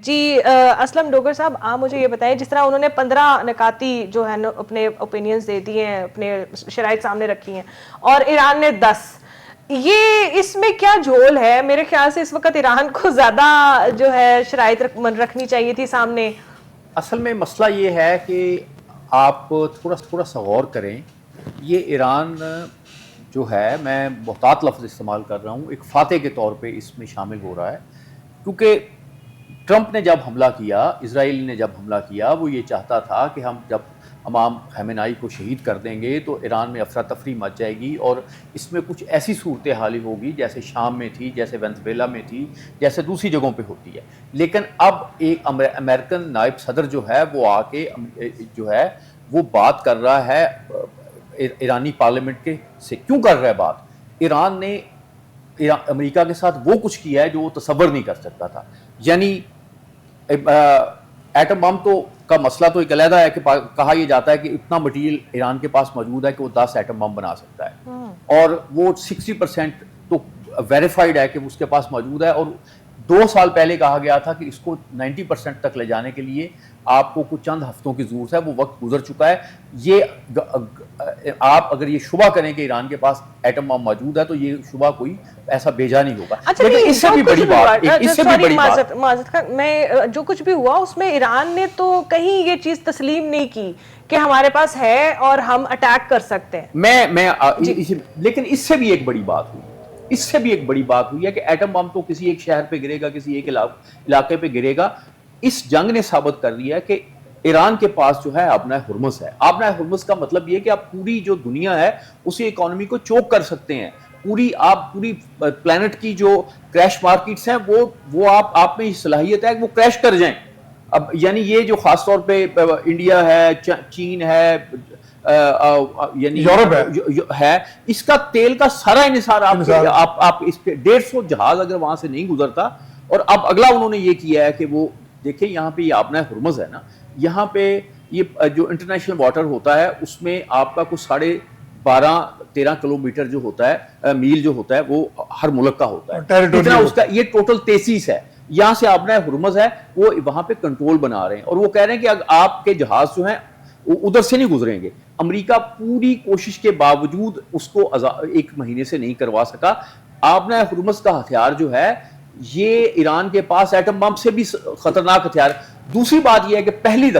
जी असलम डोगर साहब, आप मुझे ये बताएं, जिस तरह उन्होंने 15 निकाती जो है अपने ओपिनियंस दे दिए हैं, अपने शराइत सामने रखी हैं, और ईरान ने 10, ये इसमें क्या झोल है? मेरे ख्याल से इस वक्त ईरान को ज्यादा जो है शराइत रखनी चाहिए थी सामने। असल में मसला ये है कि आप थोड़ा थोड़ा सा गौर करें। ये ईरान जो है, मैं मोहतात लफ्ज़ इस्तेमाल कर रहा हूँ, एक फ़ातह के तौर पे इसमें शामिल हो रहा है, क्योंकि ट्रंप ने जब हमला किया, इजराइल ने जब हमला किया, वो ये चाहता था कि हम जब इमाम खमेनाई को शहीद कर देंगे तो ईरान में अफरा तफरी मच जाएगी और इसमें कुछ ऐसी सूरत हाल होगी जैसे शाम में थी, जैसे वेनेज़ुएला में थी, जैसे दूसरी जगहों पे होती है। लेकिन अब एक अमेरिकन नायब सदर जो है वो आके जो है वो बात कर रहा है ईरानी पार्लियामेंट के से। क्यों कर रहा है बात? ईरान ने अमेरिका के साथ वो कुछ किया है जो वो तसव्वुर नहीं कर सकता था। यानी एटम बम तो का मसला तो एक अलहदा है कि कहा यह जाता है कि इतना मटीरियल ईरान के पास मौजूद है कि वो 10 एटम बम बना सकता है, और वो 60% तो वेरीफाइड है कि उसके पास मौजूद है। और 2 साल पहले कहा गया था कि इसको 90% तक ले जाने के लिए आपको कुछ चंद हफ्तों की जरूरत है, वो वक्त गुजर चुका है। ये आप अगर ये शुबा करें कि ईरान के पास एटम बम मौजूद है तो ये शुबा कोई ऐसा भेजा नहीं होगा। अच्छा, लेकिन इससे भी बड़ी बात, इससे भी बड़ी बात, माजरत खान, मैं जो कुछ भी हुआ उसमें ईरान ने तो कहीं ये चीज तस्लीम नहीं की कि हमारे पास है और हम अटैक कर सकते हैं। लेकिन इससे भी एक बड़ी बात हुई, इससे भी एक बड़ी बात हुई है कि एटम बम तो किसी एक शहर पे गिरेगा, किसी एक इलाके पे गिरेगा। इस जंग ने साबित कर दिया है कि ईरान के पास जो है आबना हुर्मुज़ है। आबना हुर्मुज़ का मतलब ये कि आप पूरी जो दुनिया है उसी इकोनॉमी को चोक कर सकते हैं। पूरी प्लेनेट की जो क्रैश मार्केट्स हैं वो आप में सलाहियत है कि वो क्रैश कर जाएं। अब यानी ये जो खास तौर पे इंडिया है, चीन है, यानी यूरोप है, इसका तेल का सारा इन्हिसार आप इस पे 150 जहाज अगर वहां से नहीं गुजरता। और अब अगला उन्होंने ये किया है कि वो देखिए यहाँ पे ये आपना हुर्मुज़ है ना, यहाँ पे ये जो इंटरनेशनल वाटर होता है उसमें आपका कुछ 12-13 किलोमीटर जो होता है, मील जो होता है, वो हर मुल्क का होता है। इतना उसका ये टोटल 33 है। यहाँ से आपना हुर्मुज़ है, वो वहां पे कंट्रोल बना रहे हैं और वो कह रहे हैं कि अगर आपके जहाज जो हैं उधर से नहीं गुजरेंगे। अमेरिका पूरी कोशिश के बावजूद उसको 1 महीने से नहीं करवा सका। आपना हुर्मुज़ का हथियार जो है ये ईरान के पास एटम बम से भी खतरनाक हथियार। दूसरी बात यह है कि पहली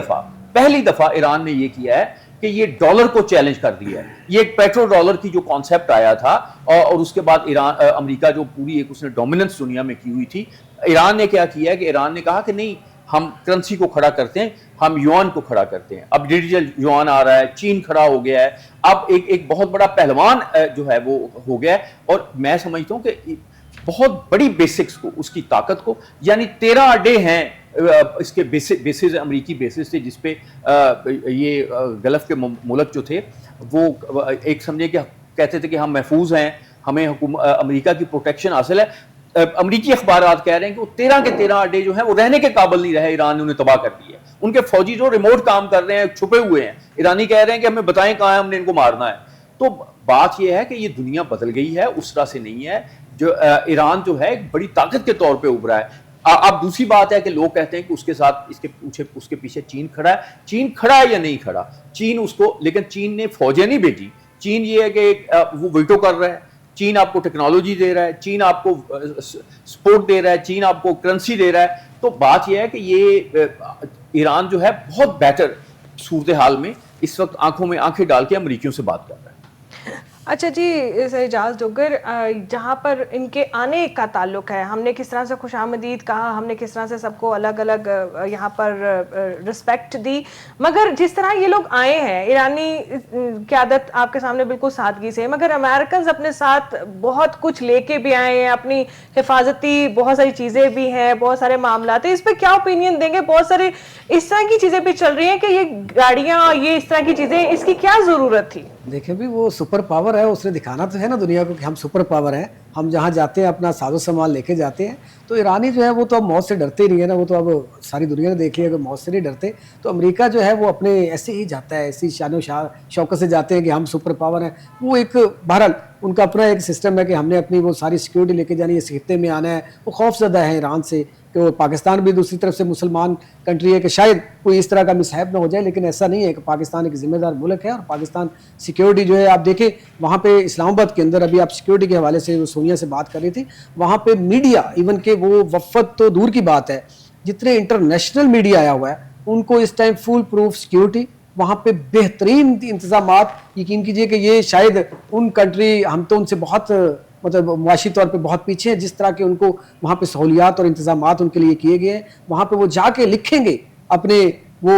दफा ईरान ने यह किया है कि ये डॉलर को चैलेंज कर दिया है। ये एक पेट्रो डॉलर की जो कॉन्सेप्ट आया था और उसके बाद अमेरिका जो पूरी एक उसने डोमिनेंस दुनिया में की हुई थी, ईरान ने क्या किया है कि ईरान ने कहा कि नहीं, हम करेंसी को खड़ा करते हैं, हम युआन को खड़ा करते हैं। अब डिजिटल युआन आ रहा है, चीन खड़ा हो गया है, अब एक बहुत बड़ा पहलवान जो है वो हो गया है। और मैं समझता हूं कि बहुत बड़ी बेसिक्स को, उसकी ताकत को, यानी 13 अड्डे हैं इसके बेसिस अमेरिकी बेसिस थे जिसपे ये गल्फ के मुल्क जो थे वो एक समझे कि कहते थे कि हम महफूज हैं, हमें अमेरिका की प्रोटेक्शन हासिल है। अमेरिकी अखबार कह रहे हैं कि वो 13 के 13 अड्डे जो हैं वो रहने के काबिल नहीं रहे, ईरान ने उन्हें तबाह कर दिया। उनके फौजी जो रिमोट काम कर रहे हैं, छुपे हुए हैं, ईरानी कह रहे हैं कि हमें बताएं कहाँ है, हमने इनको मारना है। तो बात यह है कि ये दुनिया बदल गई है, उस तरह से नहीं है। जो ईरान जो है एक बड़ी ताकत के तौर पे उभरा है। अब दूसरी बात है कि लोग कहते हैं कि उसके साथ उसके पीछे चीन खड़ा है। चीन खड़ा है या नहीं खड़ा, चीन उसको, लेकिन चीन ने फौजें नहीं भेजी। चीन ये है कि वो वीटो कर रहा है, चीन आपको टेक्नोलॉजी दे रहा है, चीन आपको सपोर्ट दे रहा है, चीन आपको करेंसी दे रहा है। तो बात यह है कि ये ईरान जो है बहुत बेहतर सूरत हाल में इस वक्त आंखों में आंखें डाल के अमरीकियों से बात कर रहा है। अच्छा जी एजाज डोगर, जहाँ पर इनके आने का ताल्लुक है, हमने किस तरह से खुशामदीद कहा, हमने किस तरह से सबको अलग अलग यहाँ पर रिस्पेक्ट दी, मगर जिस तरह ये लोग आए हैं, ईरानी क़यादत आपके सामने बिल्कुल सादगी से, मगर अमेरिकन अपने साथ बहुत कुछ लेके भी आए हैं, अपनी हिफाजती बहुत सारी चीज़ें भी हैं, बहुत सारे मामला हैं। इस पर क्या ओपिनियन देंगे? बहुत सारे इस तरह की चीज़ें भी चल रही हैं कि ये गाड़ियाँ, ये इस तरह की चीज़ें, इसकी क्या ज़रूरत थी? देखें भी, वो सुपर पावर है, उसने दिखाना तो है ना दुनिया को कि हम सुपर पावर हैं। हम जहाँ जाते हैं अपना साजो सामान लेके जाते हैं। तो ईरानी जो है वो तो अब मौत से डरते ही नहीं है ना, वो तो अब सारी दुनिया ने देख लिया कि मौत से नहीं डरते। तो अमेरिका जो है वो अपने ऐसे ही जाता है, ऐसी शान शौकत से जाते हैं कि हम सुपर पावर हैं। वो एक बहरहाल उनका अपना एक सिस्टम है कि हमने अपनी वो सारी सिक्योरिटी लेके जानी है, इस खित्ते में आना है। वो खौफजदा है ईरान से कि कि पाकिस्तान भी दूसरी तरफ से मुसलमान कंट्री है, कि शायद कोई इस तरह का मिसहैप ना हो जाए, लेकिन ऐसा नहीं है कि पाकिस्तान एक जिम्मेदार मुल्क है। और पाकिस्तान सिक्योरिटी जो है, आप देखें वहाँ पे इस्लामाबाद के अंदर, अभी आप सिक्योरिटी के हवाले से सोनिया से बात कर रही थी, वहाँ पे मीडिया, इवन के वो वफद तो दूर की बात है, जितने इंटरनेशनल मीडिया आया हुआ है उनको इस टाइम फुल प्रूफ सिक्योरिटी, वहाँ पे बेहतरीन इंतजामात। यकीन कीजिए कि ये शायद उन कंट्री, हम तो उनसे बहुत मतलब मुआशी तौर पे बहुत पीछे हैं, जिस तरह के उनको वहाँ पे सहूलियात और इंतजामात उनके लिए किए गए हैं। वहाँ पे वो जाके लिखेंगे अपने वो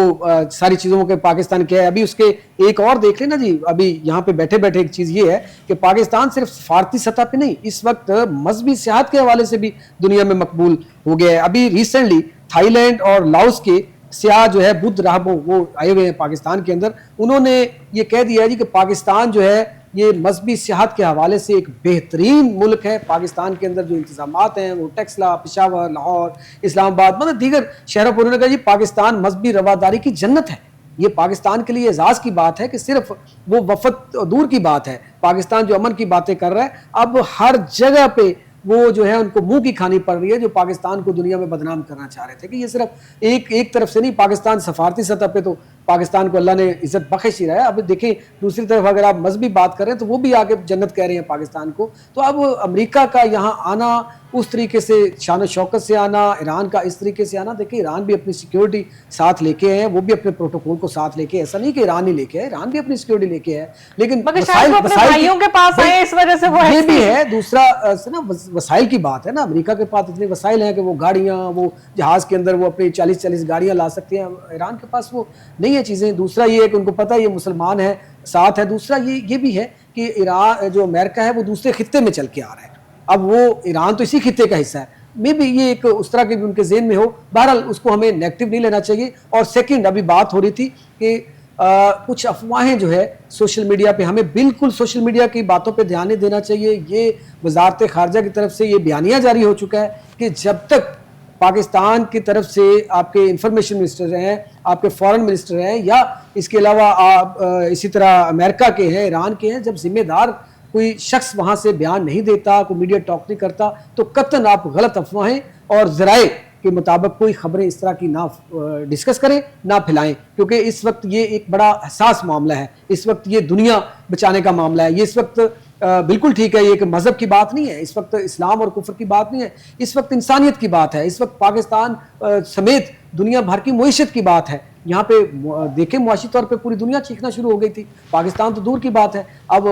सारी चीज़ों के पाकिस्तान क्या है। अभी उसके एक और देख लेना जी, अभी यहाँ पे बैठे बैठे एक चीज़ ये है कि पाकिस्तान सिर्फ सफारती सतह पे नहीं, इस वक्त मजहबी सियाहत के हवाले से भी दुनिया में मकबूल हो गया है। अभी रिसेंटली थाईलैंड और लाओस के सियाह जो है, बुद्ध राहबों, वो आए हुए हैं पाकिस्तान के अंदर। उन्होंने ये कह दिया है जी कि पाकिस्तान जो है ये मजहबी सियाहत के हवाले से एक बेहतरीन मुल्क है। पाकिस्तान के अंदर जो इंतजामात हैं वो टेक्सला, पेशावर, लाहौर, इस्लामाबाद, मतलब दीगर शहरों पर, उन्होंने कहा जी पाकिस्तान मजहबी रवादारी की जन्नत है। ये पाकिस्तान के लिए एजाज़ की बात है कि सिर्फ वो वफद दूर की बात है, पाकिस्तान जो अमन की बातें कर रहा है, अब हर जगह पे वो जो है उनको मुंह की खानी पड़ रही है, जो पाकिस्तान को दुनिया में बदनाम करना चाह रहे थे। कि ये सिर्फ एक तरफ से नहीं, पाकिस्तान सफारती सतह पे तो पाकिस्तान को अल्लाह ने इज्जत बख्श ही रहा है। अब देखें दूसरी तरफ अगर आप मजहबी बात करें तो वो भी आगे जन्नत कह रहे हैं पाकिस्तान को। तो अब अमेरिका का यहाँ आना, उस तरीके से शान शौकत से आना, ईरान का इस तरीके से आना, देखिए ईरान भी अपनी सिक्योरिटी साथ लेके आए हैं, वो भी अपने प्रोटोकॉल को साथ लेके, ऐसा नहीं कि ईरान ही लेके आए, ईरान भी अपनी सिक्योरिटी लेके आए, लेकिन शायद वो अपने भाइयों के पास आए, इस वजह से वो ये भी है। दूसरा ना वसाइल की बात है ना, अमेरिका के पास इतने वसाइल हैं कि वो गाड़ियाँ, वो जहाज के अंदर वो अपनी 40-40 गाड़ियाँ ला सकते हैं। ईरान के पास वो नहीं है चीज़ें। दूसरा ये है कि उनको पता है ये मुसलमान है, साथ है। दूसरा ये भी है कि ईरान जो अमेरिका है वो दूसरे खित्ते में चल के आ रहा है, अब वो ईरान तो इसी खित्ते का हिस्सा है। मे भी ये एक उस तरह के भी उनके जेहन में हो। बहरहाल उसको हमें नेगेटिव नहीं लेना चाहिए। और सेकंड, अभी बात हो रही थी कि कुछ अफवाहें जो है सोशल मीडिया पे, हमें बिल्कुल सोशल मीडिया की बातों पे ध्यान नहीं देना चाहिए। ये वजारत खारजा की तरफ से ये बयानिया जारी हो चुका है कि जब तक पाकिस्तान की तरफ से आपके इंफॉर्मेशन मिनिस्टर हैं, आपके फॉरेन मिनिस्टर हैं, या इसके अलावा आप इसी तरह अमेरिका के हैं, ईरान के हैं, जब जिम्मेदार कोई शख्स वहाँ से बयान नहीं देता, कोई मीडिया टॉक नहीं करता, तो कतन आप गलत अफवाहें और ज़राए के मुताबिक कोई खबरें इस तरह की ना डिस्कस करें, ना फैलाएं। क्योंकि इस वक्त ये एक बड़ा हसास मामला है, इस वक्त ये दुनिया बचाने का मामला है। ये इस वक्त बिल्कुल ठीक है, ये एक मज़हब की बात नहीं है, इस वक्त इस्लाम और कुफ्र की बात नहीं है, इस वक्त इंसानियत की बात है। इस वक्त पाकिस्तान समेत दुनिया भर की मुईशत की बात है। यहाँ पे देखें मुआशी तौर पे पूरी दुनिया चीखना शुरू हो गई थी, पाकिस्तान तो दूर की बात है, अब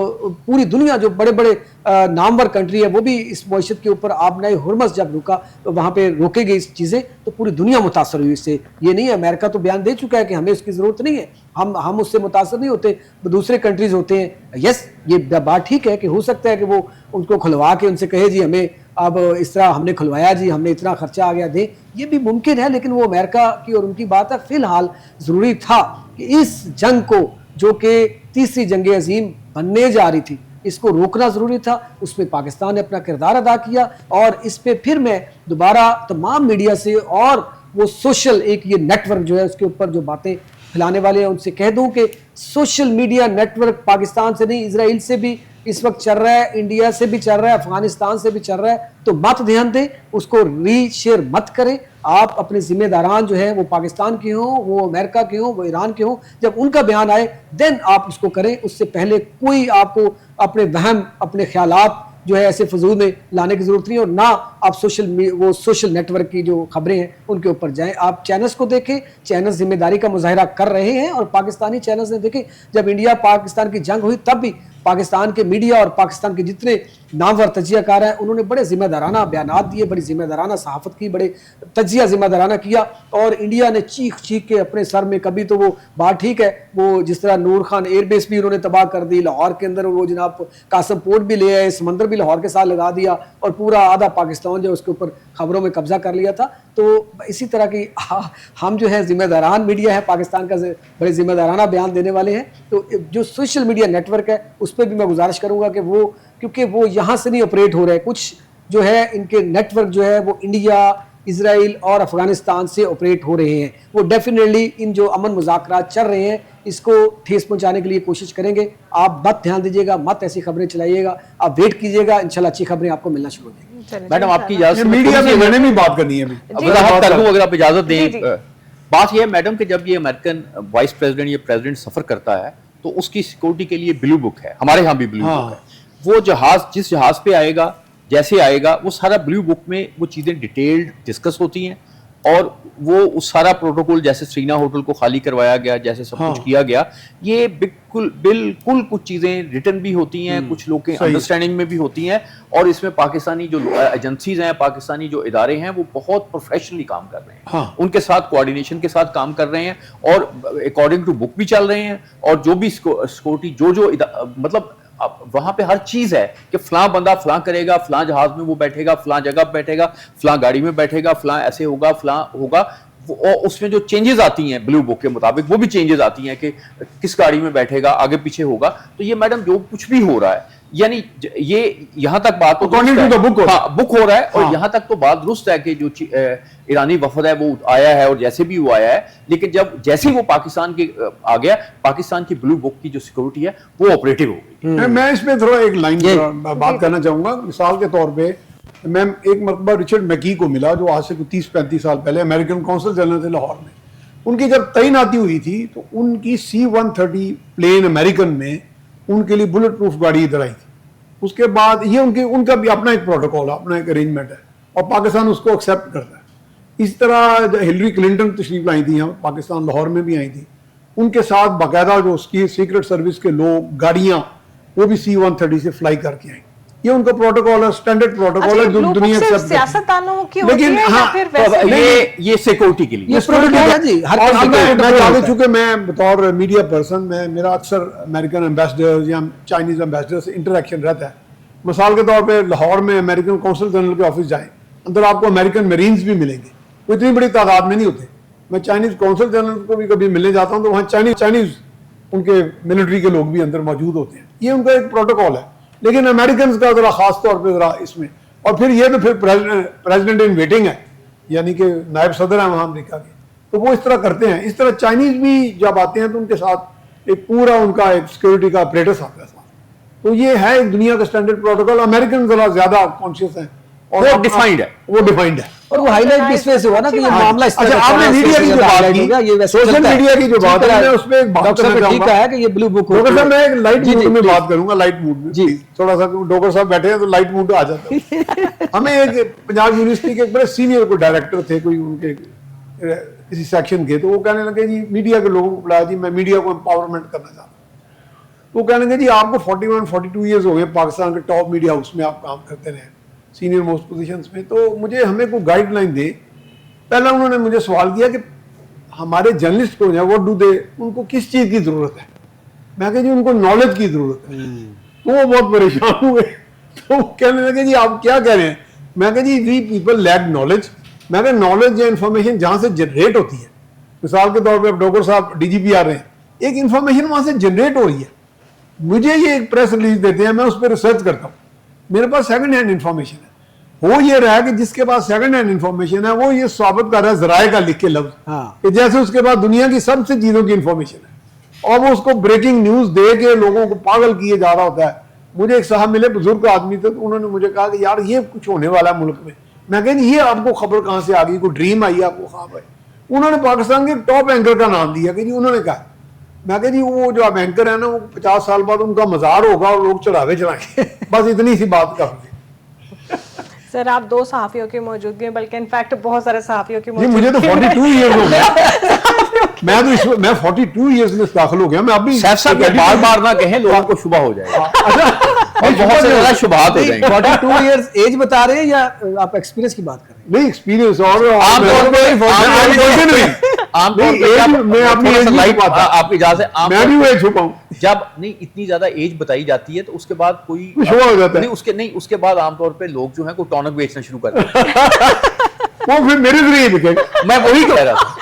पूरी दुनिया जो बड़े बड़े नामवर कंट्री है वो भी इस मुईशत के ऊपर आबनाए हुर्मस जब रुका, तो वहाँ पे रोके गई इस चीज़ें, तो पूरी दुनिया मुतासर हुई इससे। ये नहीं है, अमेरिका तो बयान दे चुका है कि हमें उसकी ज़रूरत नहीं है, हम उससे मुतासर नहीं होते, दूसरे कंट्रीज़ होते हैं। यस, ये बात ठीक है कि हो सकता है कि वो उनको खुलवा के उनसे कहे जी हमें अब इस तरह हमने खुलवाया जी, हमने इतना खर्चा आ गया दे, ये भी मुमकिन है। लेकिन वो अमेरिका की और उनकी बात है। फिलहाल ज़रूरी था कि इस जंग को, जो कि तीसरी जंग अजीम बनने जा रही थी, इसको रोकना ज़रूरी था। उसमें पाकिस्तान ने अपना किरदार अदा किया। और इस पर फिर मैं दोबारा तमाम मीडिया से और वो सोशल एक ये नेटवर्क जो है उसके ऊपर जो बातें फैलाने वाले हैं उनसे कह दूं कि सोशल मीडिया नेटवर्क पाकिस्तान से नहीं, इजराइल से भी इस वक्त चल रहा है, इंडिया से भी चल रहा है, अफगानिस्तान से भी चल रहा है। तो मत ध्यान दें, उसको रीशेयर मत करें। आप अपने जिम्मेदारान जो है वो पाकिस्तान के हों, वो अमेरिका के हों, वो ईरान के हों, जब उनका बयान आए देन आप उसको करें। उससे पहले कोई आपको अपने वहम, अपने ख्यालात जो है ऐसे फजूल में लाने की जरूरत नहीं। और ना आप सोशल नेटवर्क की जो खबरें हैं उनके ऊपर जाएं। आप चैनल्स को देखें, चैनल्स जिम्मेदारी का मुजाहिरा कर रहे हैं। और पाकिस्तानी चैनल्स ने देखें, जब इंडिया पाकिस्तान की जंग हुई तब भी पाकिस्तान के मीडिया और पाकिस्तान के जितने नामवर तजियाकार हैं उन्होंने बड़े जिम्मेदाराना बयानात दिए, बड़ी जिम्मेदाराना सहाफत की, बड़े तजिया जिम्मेदाराना किया। और इंडिया ने चीख चीख के अपने सर में, कभी तो वो बात ठीक है, वो जिस तरह नूर खान एयरबेस भी उन्होंने तबाह कर दी, लाहौर के अंदर वो जनाब कासम पोर्ट भी ले आए, समंदर भी लाहौर के साथ लगा दिया, और पूरा आधा पाकिस्तान जो उसके ऊपर खबरों में कब्जा कर लिया था। तो इसी तरह की हम जो है जिम्मेदारान मीडिया है, पाकिस्तान का बड़े जिम्मेदाराना बयान देने वाले हैं। तो जो सोशल मीडिया नेटवर्क है उस पर भी मैं गुजारिश करूंगा कि वो, क्योंकि वो यहाँ से नहीं ऑपरेट हो रहे, कुछ जो है इनके नेटवर्क जो है वो इंडिया, इजराइल और अफगानिस्तान से ऑपरेट हो रहे हैं। वो डेफिनेटली इन जो अमन मुज़ाकरात चल रहे हैं इसको ठेस पहुंचाने के लिए कोशिश करेंगे। आप मत ध्यान दीजिएगा, मत ऐसी खबरें चलाइएगा, आप वेट कीजिएगा, इंशाल्लाह अच्छी खबरें आपको मिलना शुरू हो जाएंगी। चलिए, मैडम आपकी इजाजत से मीडिया में मैंने भी बात करनी है अभी। अगर आप इजाजत जी, दें, जी। बात यह है मैडम कि जब ये अमेरिकन वाइस प्रेसिडेंट या प्रेसिडेंट सफर करता है तो उसकी सिक्योरिटी के लिए ब्लू बुक है, हमारे यहाँ भी ब्लू बुक है। वो जहाज जिस जहाज पे आएगा, जैसे आएगा, वो सारा ब्लू बुक में वो चीजें डिटेल्ड डिस्कस होती हैं और वो उस सारा प्रोटोकॉल, जैसे श्रीना होटल को खाली करवाया गया, जैसे सब कुछ किया गया, ये बिल्कुल बिल्कुल कुछ चीजें रिटन भी होती हैं, कुछ लोग के अंडरस्टैंडिंग में भी होती हैं, और इसमें पाकिस्तानी जो एजेंसीज हैं, पाकिस्तानी जो इदारे हैं, वो बहुत प्रोफेशनली काम कर रहे हैं। उनके साथ कोऑर्डिनेशन के साथ काम कर रहे हैं और अकॉर्डिंग टू बुक भी चल रहे हैं, और जो भी सिक्योरिटी जो मतलब वहां पे हर चीज है कि फलां बंदा फलां करेगा, फलां जहाज में वो बैठेगा, फलां जगह बैठेगा, फलां गाड़ी में बैठेगा, फलां ऐसे होगा, फलां होगा। और उसमें जो चेंजेस आती हैं ब्लू बुक के मुताबिक, वो भी चेंजेस आती हैं कि किस गाड़ी में बैठेगा, आगे पीछे होगा। तो ये मैडम जो कुछ भी हो रहा है, यानी ये यहाँ तक बात तो बुक हो रहा है, और यहाँ तक तो बात दुरुस्त है कि जो ईरानी वफद है वो आया है और जैसे भी वो आया है, लेकिन जैसे ही वो पाकिस्तान के आ गया, पाकिस्तान की ब्लू बुक की जो सिक्योरिटी है वो ऑपरेटिव हो गई। मैं इस पे थोड़ा एक लाइन बात करना चाहूंगा। मिसाल के तौर पे मैं एक मरतबा रिचर्ड मैकी को मिला, जो आज से 30-35 साल पहले अमेरिकन कौंसल जनरल थे लाहौर में। उनकी जब तैनाती हुई थी तो उनकी C-130 प्लेन अमेरिकन में उनके लिए बुलेट प्रूफ गाड़ी इधर आई थी। उसके बाद ये उनका भी अपना एक प्रोटोकॉल है, अपना एक अरेंजमेंट है, और पाकिस्तान उसको एक्सेप्ट करता है। इस तरह हिलरी क्लिंटन तशरीफ लाई थी यहाँ पाकिस्तान, लाहौर में भी आई थी। उनके साथ बाकायदा जो उसकी सीक्रेट सर्विस के लोग, गाड़ियाँ, वो भी C-130 से फ्लाई करके आई। ये उनका प्रोटोकॉल है, स्टैंडर्ड प्रोटोकॉल है जो दुनिया सिर्फ सियासतदानों की होती लेकिन है या फिर वैसे ये सिक्योरिटी के लिए, ये सिक्योरिटी है जी, हर और किसी का मैं protocol आगे होता है। चूंकि मैं बतौर मीडिया पर्सन, मेरा अक्सर अमेरिकन एम्बेसडर्स या चाइनीज एम्बेसडर से इंटरेक्शन रहता है। मिसाल के तौर पे लाहौर में अमेरिकन कौंसल जनरल के ऑफिस जाएं, अंदर आपको अमेरिकन मरीन्स भी मिलेंगे, वो इतनी बड़ी तादाद में नहीं होते। मैं चाइनीज कौंसल जनरल को भी कभी मिलने जाता हूँ तो वहाँ चाइनीज उनके मिलिट्री के लोग भी अंदर मौजूद होते हैं। ये उनका एक प्रोटोकॉल है। लेकिन अमेरिकन का जरा खास तौर पर जरा इसमें, और फिर ये तो फिर प्रेसिडेंट इन वेटिंग है, यानी कि नायब सदर है वहाँ अमेरिका के, तो वो इस तरह करते हैं। इस तरह चाइनीज भी जब आते हैं तो उनके साथ एक पूरा उनका एक सिक्योरिटी का अपरेटस आता है। तो ये है एक दुनिया का स्टैंडर्ड प्रोटोकॉल। अमेरिकन जरा ज्यादा कॉन्शियस है और वो डिफाइंड है, और वो हाईलाइट भी इसमें से हुआ ना कि ये मामला इस तरह अच्छा, का आपने मीडिया की जो बात highlight हो गया, ये की, वैसे सोशल चलता है। मीडिया की जो बात ठीक है, है, मैं उसमें एक बात डॉक्टर करना साहब ठीक चाहूंगा। है कि ये ब्लू बुक डॉक्टर साहब, मैं एक लाइट जी, मूड जी, में जी। बात करूंगा, लाइट मूड में जी। थोड़ा सा। डॉक्टर साहब बैठे हैं तो लाइट मूड आ जाता है। हमें एक पंजाब यूनिवर्सिटी के एक बड़े सीनियर कोई डायरेक्टर थे, कोई उनके किसी सेक्शन के, तो वो कहने लगे जी मीडिया के लोगों को बुलाया जी, मैं मीडिया को एम्पावरमेंट करना चाहता हूँ। तो कहने लगे जी आपको 41-42 ईयर्स हो गए पाकिस्तान के टॉप मीडिया हाउस में आप काम करते रहे, सीनियर मोस्ट पोजीशंस में, तो मुझे हमें कोई गाइडलाइन दे। पहला उन्होंने मुझे सवाल किया कि हमारे जर्नलिस्ट को व्हाट डू दे, उनको किस चीज़ की ज़रूरत है। मैं कहा जी उनको नॉलेज की ज़रूरत है। तो वो बहुत परेशान हुए, तो कहने लगे जी आप क्या कह रहे हैं। मैं कहा जी वी पीपल लैक नॉलेज। मैं कहा नॉलेज या इन्फॉर्मेशन जहाँ से जनरेट होती है, मिसाल के तौर पर अब डॉक्टर साहब DGP आ रहे हैं, एक इन्फॉर्मेशन वहाँ से जनरेट हो रही है, मुझे ये एक प्रेस रिलीज देते हैं, मैं उस पर रिसर्च करता हूँ, मेरे पास सेकंड हैंड इन्फॉर्मेशन है। वो ये रहा कि जिसके पास सेकंड हैंड इन्फॉर्मेशन है वो ये साबित कर रहा है जराए का लिख के लफ्ज, कि जैसे उसके पास दुनिया की सबसे चीजों की इन्फॉर्मेशन है और वो उसको ब्रेकिंग न्यूज दे के लोगों को पागल किए जा रहा होता है। मुझे एक साहब मिले, बुजुर्ग आदमी थे, तो उन्होंने मुझे कहा कि यार ये कुछ होने वाला है मुल्क में। मैं कह ये आपको खबर कहाँ से आ गई, कोई ड्रीम आई आपको ख्वाब है? उन्होंने पाकिस्तान के टॉप एंकर का नाम दिया कि जी उन्होंने कहा। मैं कह जी वो जो अब एंकर है ना, वो 50 साल बाद उनका मजार होगा और लोग चढ़ावे चढ़ाएंगे। बस इतनी सी बात कर। सर आप 2 सहाफियों की मौजूदगी में, बल्कि इनफैक्ट बहुत सारे सहाफियों की नहीं, मुझे तो 42 ईयर्स हो गए। मैं 42 ईयर्स में दाखिल हो गया। मैं अभी साहब बार बार ना कहें, लोगों को शुबह हो जाएगा। और बहुत से ज्यादा शुभात हो जाएंगे। 42 इयर्स एज बता रहे हैं या आप एक्सपीरियंस की बात कर रहे हैं? नहीं, एक्सपीरियंस और आमतौर पे मैं अपनी एज लाइफ आपकी इजाजत है, मैं भी एज छुपाऊं जब नहीं इतनी ज्यादा एज बताई जाती है तो उसके बाद कोई शुभ हो जाता है। उसके बाद आमतौर पे लोग जो है को टॉनिक बेचना शुरू कर देते हैं। वो फिर मेरे जरिए दिखेगा। मैं वही कह रहा था।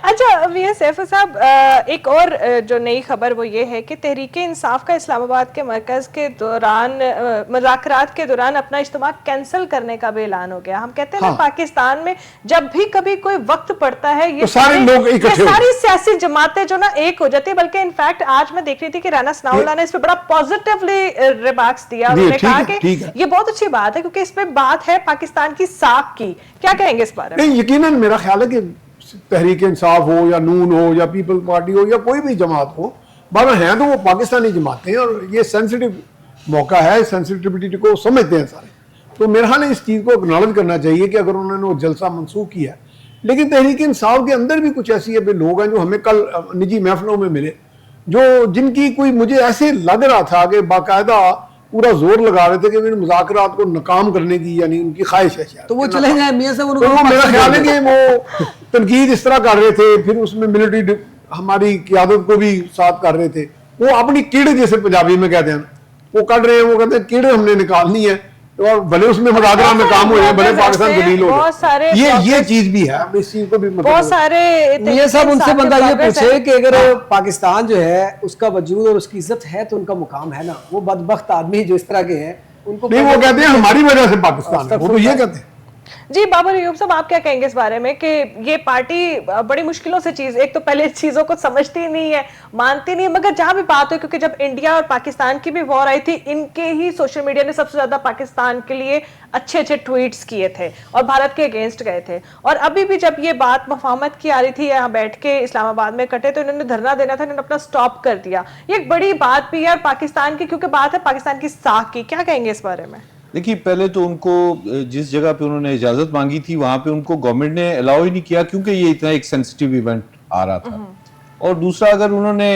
अच्छा है सैफ साहब, एक और जो नई खबर वो ये है कि तहरीक इंसाफ का इस्लामाबाद के मरकज के दौरान मुज़ाकरात के दौरान अपना इज्तिमा कैंसिल करने का भी ऐलान हो गया। हम कहते हैं ना पाकिस्तान में जब भी कभी कोई वक्त पड़ता है ये तो सारे लोग इकट्ठे हो सारी सियासी जमातें जो ना एक हो जाती है। बल्कि इनफैक्ट आज मैं देख रही थी कि राना सनाउल्लाह ने इस पे बड़ा पॉजिटिवली रिमार्क्स दिया। उन्होंने कहा कि ये बहुत अच्छी बात है क्योंकि इसमें बात है पाकिस्तान की साख की। क्या कहेंगे इस बारे में? नहीं, यकीनन मेरा ख्याल है कि तहरीक इंसाफ हो या नून हो या पीपल्स पार्टी हो या कोई भी जमात हो, बारह हैं तो वो पाकिस्तानी जमातें हैं और ये सेंसिटिव मौका है, सेंसिटिविटी को समझते हैं सारे। तो मेरा ख्याल है इस चीज़ को एक्नॉलेज करना चाहिए कि अगर उन्होंने वो जलसा मनसूख किया है, लेकिन तहरीक इंसाफ के अंदर भी कुछ ऐसी लोग हैं जो हमें कल निजी महफिलों में मिले, जो जिनकी कोई मुझे ऐसे लग रहा था कि बाकायदा पूरा जोर लगा रहे थे कि इन मुज़ाकरात को नाकाम करने की यानी उनकी ख्वाहिश है शायद। तो वो चले जाए मियां साहब, तो वो मेरा ख्याल है कि वो तनकीद इस तरह कर रहे थे, फिर उसमें मिलिट्री हमारी क़यादत को भी साथ कर रहे थे। वो अपनी कीड़ जैसे पंजाबी में कहते हैं ना, वो कर रहे हैं, वो कहते हैं कीड़ हमने निकालनी है और भले उसमें मुज़ाकरा में काम हुए, भले पाकिस्तान जलील हो जाए। ये चीज भी है, इस चीज को भी बहुत सारे मियां साहब उनसे बंदा ये पूछे कि अगर पाकिस्तान जो है उसका वजूद और उसकी इज्जत है तो उनका मुकाम है ना, वो बदबख्त आदमी जो इस तरह के हैं उनको नहीं, वो कहते हैं हमारी वजह से पाकिस्तान है, वो तो ये कहते हैं। जी बाबर अयूब साहब, आप क्या कहेंगे इस बारे में कि ये पार्टी बड़ी मुश्किलों से एक तो पहले चीजों को समझती नहीं है, मानती नहीं है, मगर जहां भी बात हो, क्योंकि जब इंडिया और पाकिस्तान की भी वॉर आई थी, इनके ही सोशल मीडिया ने सबसे ज्यादा पाकिस्तान के लिए अच्छे अच्छे ट्वीट्स किए थे और भारत के अगेंस्ट गए थे। और अभी भी जब ये बात मफाहमत की आ रही थी, यहाँ बैठ के इस्लामाबाद में इकट्ठे, तो इन्होंने धरना देना था, इन्होंने अपना स्टॉप कर दिया। ये एक बड़ी बात भी है पाकिस्तान की, क्योंकि बात है पाकिस्तान की साख की। क्या कहेंगे इस बारे में? देखिए, पहले तो उनको जिस जगह पे उन्होंने इजाजत मांगी थी वहां पे उनको गवर्नमेंट ने अलाउ ही नहीं किया, क्योंकि ये इतना एक सेंसिटिव इवेंट आ रहा था। और दूसरा, अगर उन्होंने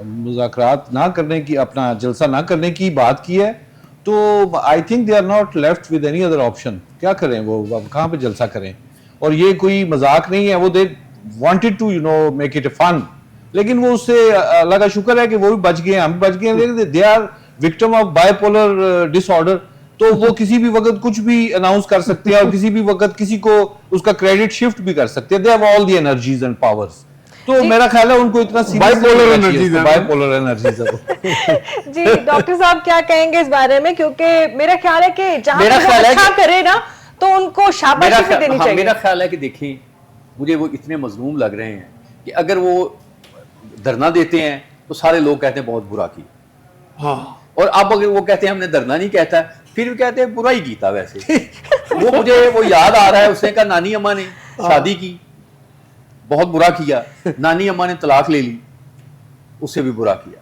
मुज़ाकरात ना करने की, अपना जलसा ना करने की बात की है, तो I think they are not left with any other option. क्या करें वो, अब कहाँ पे जलसा करें? और ये कोई मजाक नहीं है, वो they wanted to make it a fun, लेकिन वो उससे अल्लाह का शुक्र है कि वो भी बच गए, हम बच गए। They are victim of bipolar disorder, तो वो किसी भी वक्त कुछ भी अनाउंस कर सकते हैं और किसी भी वक्त किसी को उसका क्रेडिट शिफ्ट भी कर सकते हैं। They have all the energies and powers. तो मेरा ख्याल है उनको इतना बाइपोलर एनर्जीज है। जी डॉक्टर साहब क्या कहेंगे इस बारे में? क्योंकि मेरा ख्याल है कि जहां अच्छा करे ना तो उनको शाबाशी भी देनी चाहिए। मेरा ख्याल है कि देखिए, मुझे वो इतने मजलूम लग रहे हैं कि अगर वो धरना देते हैं तो सारे लोग कहते हैं बहुत बुरा किया। हाँ, और अब अगर वो कहते हैं हमने धरना नहीं कहता, फिर भी कहते हैं बुरा ही कीता। वैसे वो मुझे वो याद आ रहा है, उसने कहा नानी अम्मा ने शादी की, बहुत बुरा किया। नानी अम्मा ने तलाक ले ली, उससे भी बुरा किया।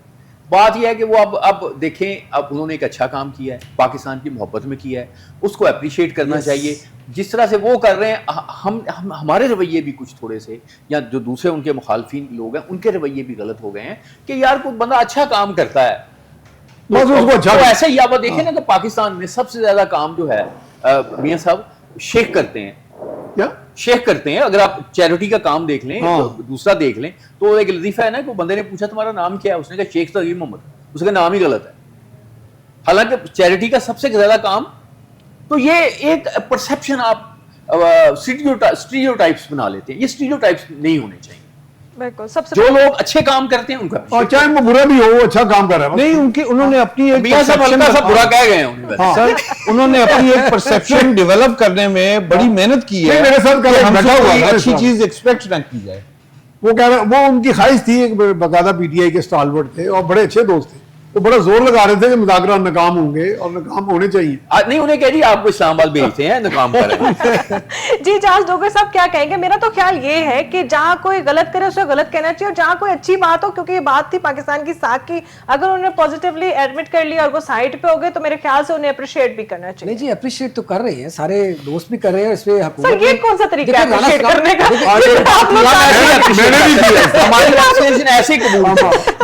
बात यह है कि वो अब देखें, अब उन्होंने एक अच्छा काम किया है, पाकिस्तान की मोहब्बत में किया है, उसको अप्रिशिएट करना चाहिए। जिस तरह से वो कर रहे हैं, हम हमारे रवैये भी कुछ थोड़े से, या जो दूसरे उनके मुखालफिन लोग हैं उनके रवैये भी गलत हो गए हैं कि यार कोई बंदा अच्छा काम करता है बस उसको अच्छा। तो ऐसे ही आप देखें ना, तो पाकिस्तान में सबसे ज्यादा काम जो है मियां साहब शेख करते हैं। क्या शेख करते हैं? अगर आप चैरिटी का काम देख लें, तो दूसरा देख लें, तो एक लतीफा है ना कि बंदे ने पूछा तुम्हारा नाम क्या है, उसने कहा शेख तगीर मोहम्मद, उसका नाम ही गलत है, हालांकि चैरिटी का सबसे ज्यादा काम। तो ये एक परसेप्शन आप स्टीरियोटाइप्स बना लेते हैं, ये स्टीरियोटाइप्स नहीं होने चाहिए। बिल्कुल, सबसे जो लोग अच्छे काम करते हैं उनका, और चाहे वो बुरा भी हो, वो अच्छा काम कर रहा है। नहीं, उन्होंने अपनी एक बुरा कह गए हैं सर, उन्होंने अपनी एक परसेप्शन डेवलप करने में बड़ी मेहनत की है। मेरे साथ बैठा हुआ है, अच्छी चीज एक्सपेक्ट ना की जाए। वो कह रहे, वो उनकी ख्वाहिश थी, एक बकायदा पीटीआई के स्टालवर्ड थे और बड़े अच्छे दोस्त थे, तो बड़ा जोर लगा रहे थे कि मुज़ाकरा नाकाम होंगे और नाकाम होने चाहिए। नहीं, उन्हें कह रही आपको इस्लामाबाद भेजते हैं नाकाम करें। जी जाज डोगर साहब क्या कहेंगे? मेरा तो ख्याल ये है कि जहां कोई गलत करे उसे गलत कहना चाहिए, और जहां कोई अच्छी बात हो, क्योंकि ये बात थी पाकिस्तान की साख की, अगर उन्होंने पॉजिटिवली एडमिट कर लिया और वो साइड पे हो गए, तो मेरे ख्याल से उन्हें अप्रिशिएट भी करना चाहिए। नहीं जी, अप्रिशिएट तो कर रहे हैं, सारे दोस्त भी कर रहे हैं। इसमें सर ये कौन सा तरीका है अप्रिशिएट करने का?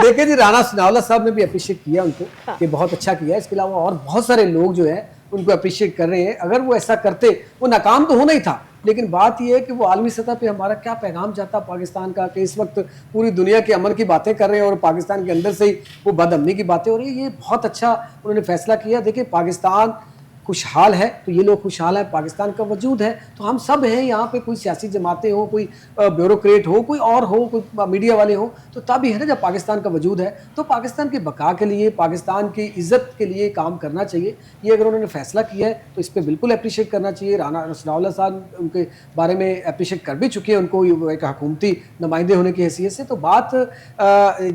देखिए जी, राना सनाउल्लाह साहब ने भी अप्रिशिएट किया उनको कि बहुत अच्छा किया। इसके अलावा और बहुत सारे लोग जो है उनको अप्रिशिएट कर रहे हैं। अगर वो ऐसा करते, वो नाकाम तो होना ही था, लेकिन बात यह है कि वो आलमी सतह पे हमारा क्या पैगाम जाता पाकिस्तान का, कि इस वक्त पूरी दुनिया के अमन की बातें कर रहे हैं और पाकिस्तान के अंदर से ही वो बदअमनी की बातें हो रही है। ये बहुत अच्छा उन्होंने फैसला किया। देखिए, पाकिस्तान खुशहाल है तो ये लोग खुशहाल है, पाकिस्तान का वजूद है तो हम सब हैं यहाँ पे, कोई सियासी जमातें हो, कोई ब्यूरोक्रेट हो, कोई और हो, कोई मीडिया वाले हो, तो तब ही है ना जब पाकिस्तान का वजूद है। तो पाकिस्तान की बका के लिए, पाकिस्तान की इज्जत के लिए काम करना चाहिए। ये अगर उन्होंने फैसला किया है तो इस पर बिल्कुल अप्रिशिएट करना चाहिए। राना सनाउल्लाह साहब उनके बारे में अप्रिशिएट कर भी चुके हैं, उनको एक हुकूमती नुमाइंदे होने की हैसियत से। तो बात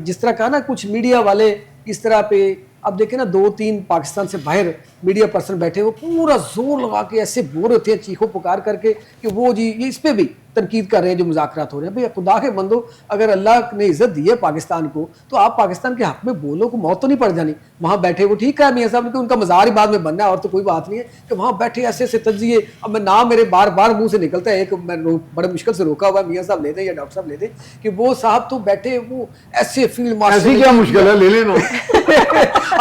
जिस तरह कहा ना कुछ मीडिया वाले इस तरह पे, अब देखें ना 2-3 पाकिस्तान से बाहर मीडिया पर्सन बैठे, वो पूरा जोर लगा के ऐसे बोल रहे थे चीखों पुकार करके कि वो जी ये इस पे भी तनकीद कर रहे हैं जो मुज़ाकरात हो रहे हैं। भैया खुदा के बंदो, अगर अल्लाह ने इज्जत दी है पाकिस्तान को तो आप पाकिस्तान के हक में बोलो, को मौत तो नहीं पड़ जानी। वहाँ बैठे वो ठीक है मियाँ साहब ने उनका मज़ार ही बाद में बनना है और तो कोई बात नहीं है कि वहाँ बैठे ऐसे ऐसे तजिए। अब मैं नाम मेरे बार बार मुँह से निकलता है, एक मैं बड़े मुश्किल से रोका हुआ है, मियाँ साहब ले दें या डॉक्टर साहब ले दें, कि वो साहब तो बैठे वो ऐसे फील्ड ऐसी क्या मुश्किल है, ले लेना।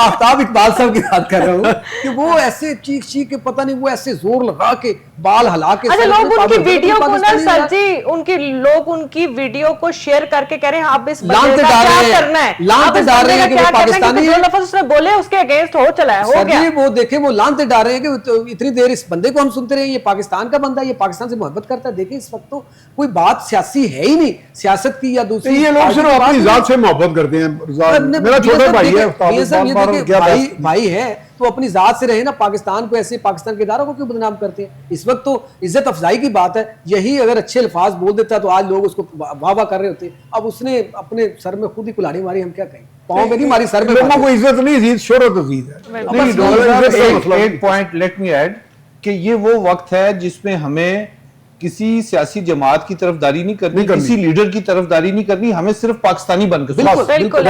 आफ्ताब इकबाल साहब की बात कर रहा हूँ कि वो ऐसे चीख चीख के पता नहीं वो ऐसे जोर लगा के बाल हला के। अच्छा, लोग उनकी वीडियो को ना सर जी, लोग उनकी वीडियो को शेयर करके कह रहे हैं आप इस बंदे का क्या करना है, लानते डाल रहे हैं कि वो पाकिस्तानी जो लफ्ज़ उसने बोले उसके अगेंस्ट हो चला है, हो गया। वो देखे वो लानते डाल रहे हैं कि तो इतनी देर इस बंदे को हम सुनते रहे, ये पाकिस्तान का बंदा है, ये पाकिस्तान से मोहब्बत करता है। देखिए इस वक्त तो कोई बात सियासी है ही नहीं, सियासत की या दूसरी। ये लोग सिर्फ अपनी जात से मोहब्बत करते हैं। मेरा छोटा भाई है, भाई है तो अपनी जात से रहे ना, पाकिस्तान को ऐसे पाकिस्तान के इदारों को क्यों बदनाम करते हैं। इस वक्त तो इज्जत अफजाई की बात है, यही अगर अच्छे अल्फाज बोल देता तो आज लोग उसको वाह वाह कर रहे होते। अब उसने अपने सर में खुद ही कुल्हाड़ी मारी, हम क्या कहें, पाँव में नहीं मारी, सर में। लोगों को इज्जत नहीं, अजीज शोहरत अजीज है। एक पॉइंट लेट मी ऐड कि ये वो वक्त है जिसमें हमें किसी सियासी जमात की तरफदारी नहीं करनी, किसी लीडर की तरफदारी नहीं करनी, हमें सिर्फ पाकिस्तानी बनकर बिल्कुल,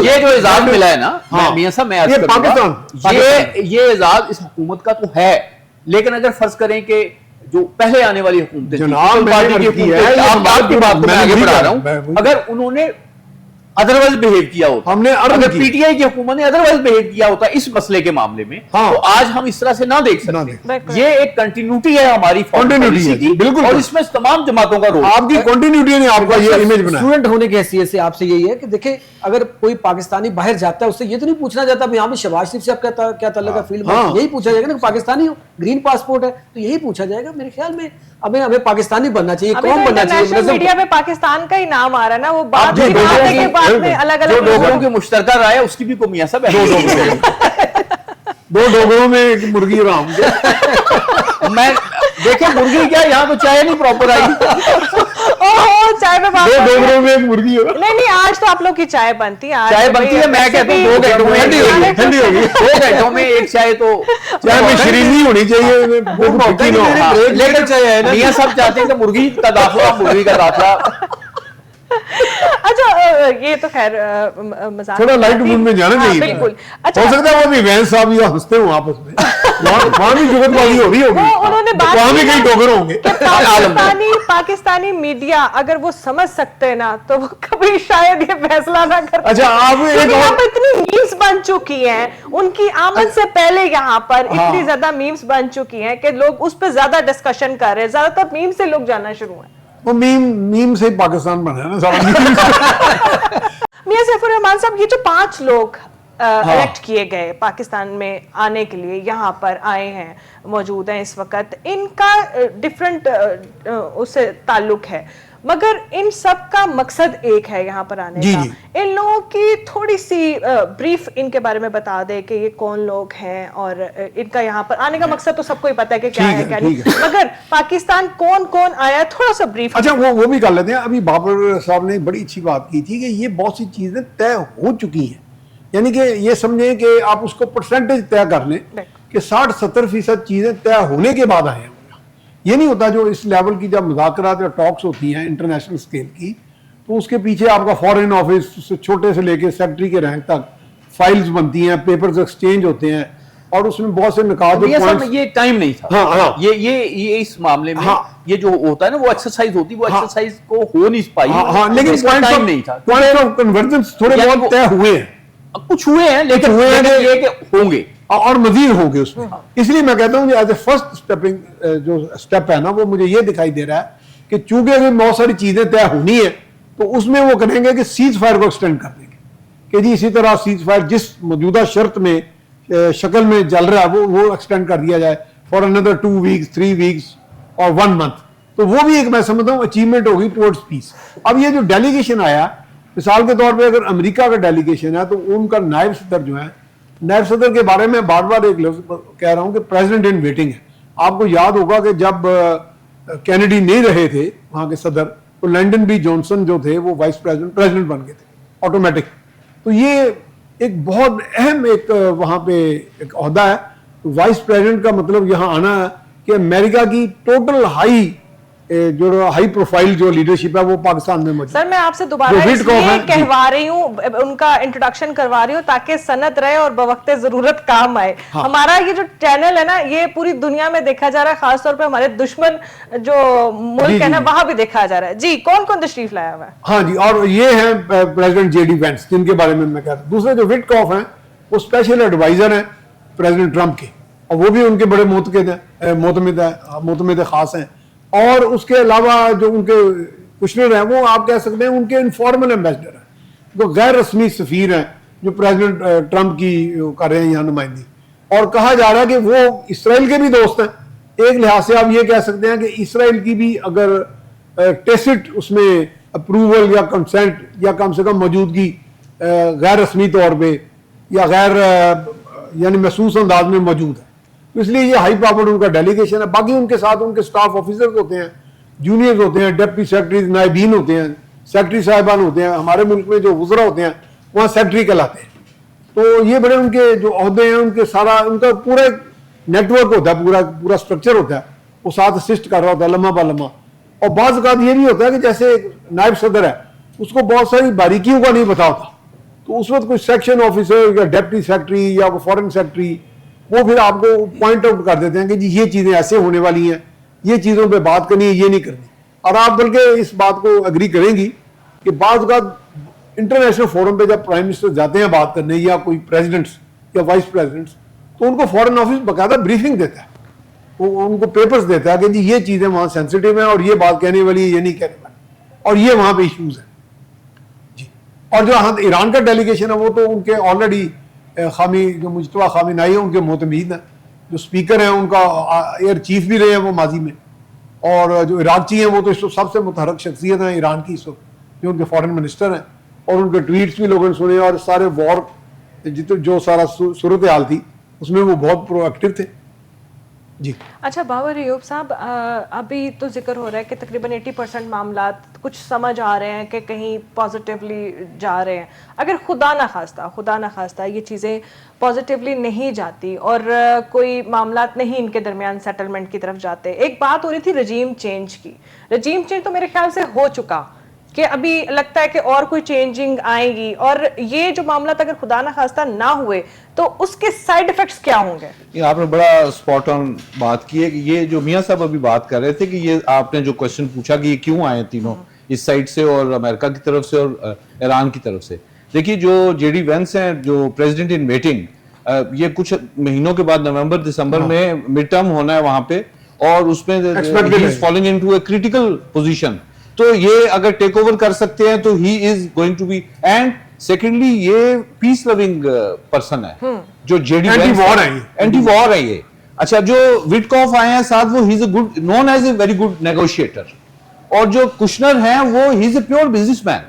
ये जो इजाज़त मिला है ना मियां साहब, मैं ये पाकिस्तान, ये इजाज़त इस हुकूमत का तो है, लेकिन अगर फर्ज करें कि जो पहले आने वाली हुकूमतें, जनाब आपकी बात मैं आगे बढ़ा रहा हूं, अगर उन्होंने अदरवाइज बिहेव किया होता, हमने अगर पीटीआई की हुकूमत ने अदरवाइज बिहेव किया होता इस मसले के मामले में, हाँ, तो आज हम इस तरह से ना देख सकते। ये एक कंटिन्यूटी है हमारी कंटिन्यूटी की, बिल्कुल, और इसमें तमाम जमातों का रोल, आपकी कंटिन्यूटी ने आपका ये इमेज बनाया। स्टूडेंट होने की हैसियत से आपसे यही है कि देखें अगर कोई पाकिस्तानी बाहर जाता है उससे ये तो नहीं पूछना जाता यहाँ पे शहबाज शरीफ से आपका क्या ताल्लुक है फील्ड में, यही पूछा जाएगा ना पाकिस्तानी हो, ग्रीन पासपोर्ट है तो यही पूछा जाएगा। मेरे ख्याल में हमें पाकिस्तानी बनना चाहिए, कौन बनना चाहिए। मीडिया में पाकिस्तान का ही नाम आ रहा है ना, वो बात में अलग अलग डोगरों की मुश्तरका राय है, उसकी भी कोई सब है। दो डोगरों में एक मुर्गी राम। मैं देखे मुर्गी क्या, यहाँ तो चाय नहीं प्रॉपर आई। ओहो, चाय में बात, दो डोगरों में एक मुर्गी हो। नहीं आज तो आप लोग की चाय बनती है, चाय बनती है, मैं कहता हूँ 2 घंटों में ठंडी होगी, 2 घंटों में एक चाय तो चाय में शरीनी होनी चाहिए, लेकिन मियां सब चाहते हैं कि मुर्गी का दाखिला, मुर्गी का दाखिला। अच्छा, ये तो खैर मजाक, थोड़ा लाइट मूड में जाना चाहिए। बिल्कुल। अच्छा, हो सकता है वो भी वैन साहब या हंसते हो आपस में, वहां भी जुगतबाजी हो रही होगी, उन्होंने बात वहां भी कई डोगर होंगे। पाकिस्तानी मीडिया अगर वो समझ सकते हैं ना तो वो कभी शायद ये फैसला ना करते। अच्छा, आप यहाँ पर इतनी मीम्स बन चुकी हैं, उनकी आमद से पहले यहाँ पर इतनी ज्यादा मीम्स बन चुकी हैं कि लोग उस पर ज्यादा डिस्कशन कर रहे हैं, ज्यादातर मीम से लोग जानना शुरू हैं। वो मीम से पाकिस्तान बना है ना सारा। मियां सैफुर रहमान साहब, ये जो 5 लोग इलेक्ट किए गए पाकिस्तान में आने के लिए, यहाँ पर आए हैं, मौजूद हैं इस वक्त, इनका डिफरेंट उससे ताल्लुक है, मगर इन सब का मकसद एक है यहाँ पर आने का। इन लोगों की थोड़ी सी ब्रीफ इनके बारे में बता दे कि ये कौन लोग हैं और इनका यहाँ पर आने का मकसद तो सबको ही पता है कि क्या है क्या नहीं, मगर पाकिस्तान कौन कौन आया है थोड़ा सा ब्रीफ। अच्छा, वो भी कर लेते हैं। अभी बाबर साहब ने बड़ी अच्छी बात की थी कि ये बहुत सी चीजें तय हो चुकी हैं, यानी कि ये समझें कि आप उसको परसेंटेज तय कर लें कि 60-70% चीजें तय होने के बाद आए हैं। ये नहीं होता जो इस लेवल की जब मुज़ाकरात या टॉक्स होती हैं इंटरनेशनल स्केल की, तो उसके पीछे आपका फॉरेन ऑफिस से छोटे से लेके सेक्रेटरी के रैंक तक फाइल्स बनती हैं, पेपर्स एक्सचेंज होते हैं, और उसमें बहुत से निकाल ये टाइम नहीं था। हाँ, ये इस मामले में ये जो होता है ना वो एक्सरसाइज होती, वो एक्सरसाइज को हो नहीं पाई। लेकिन टाइम नहीं था, पॉइंट ऑफ कन्वर्जेंस थोड़े बहुत तय हुए हैं, कुछ हुए हैं, लेकिन ये कि होंगे और मजीद होंगे उसमें। इसलिए मैं कहता हूँ एज ए फर्स्ट स्टेपिंग जो स्टेप है ना, वो मुझे ये दिखाई दे रहा है कि चूंकि अगर बहुत सारी चीजें तय होनी है तो उसमें वो करेंगे कि सीज फायर को एक्सटेंड कर देंगे कि जी इसी तरह सीज फायर जिस मौजूदा शर्त में शक्ल में जल रहा है वो एक्सटेंड कर दिया जाए फॉर अनदर 2 वीक्स 3 वीक्स और 1 मंथ, तो वो भी एक मैं समझता हूँ अचीवमेंट होगी टुवर्ड्स पीस। अब ये जो डेलीगेशन आया, मिसाल के तौर पे अगर अमेरिका का डेलीगेशन है तो उनका नायब सदर जो है, नायब सदर के बारे में बार बार एक लफ्ज कह रहा हूँ कि प्रेसिडेंट इन वेटिंग है। आपको याद होगा कि जब कैनेडी नहीं रहे थे वहाँ के सदर, तो लैंडन बी जॉनसन जो थे वो वाइस प्रेसिडेंट बन गए थे ऑटोमेटिक। तो ये एक बहुत अहम एक वहाँ पे एक ओहदा है। वाइस प्रेसिडेंट का मतलब यहाँ आना है कि अमेरिका की टोटल हाई प्रोफाइल जो लीडरशिप है वो पाकिस्तान में मौजूद। सर मैं आपसे दोबारा इसलिए कहवा रही हूँ, उनका इंट्रोडक्शन करवा रही हूँ ताकि सनद रहे और बवक्ते जरूरत काम आए। हाँ। हमारा ये जो चैनल है ना, ये पूरी दुनिया में देखा जा रहा है, खासतौर पे हमारे दुश्मन जो मुल्क है ना वहां भी देखा जा रहा है। जी, कौन कौन तशरीफ लाया हुआ है? हाँ जी, और ये है प्रेसिडेंट JD वेंस जिनके बारे में मैं कह रहा हूँ। दूसरे जो विटकॉफ हैं वो स्पेशल एडवाइजर हैं प्रेसिडेंट ट्रंप के, और वो भी उनके बड़े मोतमिद खास हैं। और उसके अलावा जो उनके कुशनर हैं वो आप कह सकते हैं उनके इनफॉर्मल एम्बेसडर हैं, जो गैर रस्मी सफीर हैं जो प्रेसिडेंट ट्रंप की कर रहे हैं यहाँ नुमाइंदगी। और कहा जा रहा है कि वो इसराइल के भी दोस्त हैं। एक लिहाज से आप ये कह सकते हैं कि इसराइल की भी अगर टेसिट उसमें अप्रूवल या कंसेंट या कम से कम मौजूदगी गैर रस्मी तौर पे या गैर यानी महसूस अंदाज में मौजूद है, तो इसलिए ये हाई पावर्ड उनका डेलीगेशन है। बाकी उनके साथ उनके स्टाफ ऑफिसर्स होते हैं, जूनियर्स होते हैं, डिप्टी सेक्रेटरीज, नायबीन होते हैं, सेक्रेटरी साहिबान होते हैं। हमारे मुल्क में जो वुज़रा होते हैं वहाँ सेक्रेटरी कहलाते हैं। तो ये बड़े उनके जो ओहदे हैं, उनके सारा उनका पूरा नेटवर्क होता है, पूरा स्ट्रक्चर होता है, वो साथ असिस्ट कर रहा होता है लम्हा बा लम्हा। और बाज़ औक़ात ये भी होता है कि जैसे नायब सदर है उसको बहुत सारी बारीकियों का नहीं पता होता, तो उस वक्त कोई सेक्शन ऑफिसर या डिप्टी सेक्रेटरी या फॉरेन सेक्रेटरी वो फिर आपको पॉइंट आउट कर देते हैं कि जी ये चीज़ें ऐसे होने वाली हैं, ये चीज़ों पे बात करनी है, ये नहीं करनी। और आप बल्कि इस बात को एग्री करेंगी कि बाज़ औक़ात इंटरनेशनल फोरम पे जब प्राइम मिनिस्टर जाते हैं बात करने या कोई प्रेसिडेंट्स या वाइस प्रेसिडेंट्स, तो उनको फॉरेन ऑफिस बाकायदा ब्रीफिंग देता है, वो उनको पेपर्स देता है कि जी ये चीज़ें वहाँ सेंसिटिव हैं और ये बात कहने वाली है, ये नहीं कहने वाली, और ये वहाँ पे इशूज़ हैं जी। और जो ईरान का डेलीगेशन है वो तो उनके ऑलरेडी खामी जो मुजतबा खामिनाई है उनके मोतमीद हैं, जो स्पीकर हैं उनका एयर चीफ भी रहे हैं वो माजी में, और जो इराकची हैं वो तो इस वक्त सबसे मुतहरक शख्सियत हैं ईरान की इस वक्त, जो उनके फॉरेन मिनिस्टर हैं। और उनके ट्वीट्स भी लोगों ने सुने, और सारे वॉर जो सारा सूरत हाल थी उसमें वो बहुत प्रोएक्टिव थे जी। अच्छा बाबर अयूब साहब, अभी तो जिक्र हो रहा है कि तकरीबन 80% मामला कुछ समझ आ रहे हैं कि कहीं पॉजिटिवली जा रहे हैं। अगर खुदा ना खास्ता ये चीज़ें पॉजिटिवली नहीं जाती और कोई मामला नहीं इनके दरमियान सेटलमेंट की तरफ जाते, एक बात हो रही थी रजीम चेंज की। रजीम चेंज तो मेरे ख्याल से हो चुका कि अभी लगता है कि और कोई चेंजिंग आएगी, और ये जो मामला अगर खुदा ना खास्ता ना हुए तो उसके साइड इफेक्ट्स क्या होंगे? ये आपने बड़ा स्पॉट ऑन बात की है कि ये जो मियां साहब अभी बात कर रहे थे कि ये आपने जो क्वेश्चन पूछा कि ये क्यों आए तीनों इस साइड से और अमेरिका की तरफ से और ईरान की तरफ से। देखिए जो JD वेंस हैं जो प्रेसिडेंट इन वेटिंग, ये कुछ महीनों के बाद नवंबर दिसंबर में मिड टर्म होना है वहां पे, और उसमें following into a critical position, तो ये अगर टेक ओवर कर सकते हैं तो he is going to be. And secondly ये पीस लविंग पर्सन है जो JD एंटी वॉर है ये। अच्छा, जो विटकॉफ आए हैं साथ, वो he is a good known as a very good negotiator, और जो कुशनर हैं वो he is a pure businessman.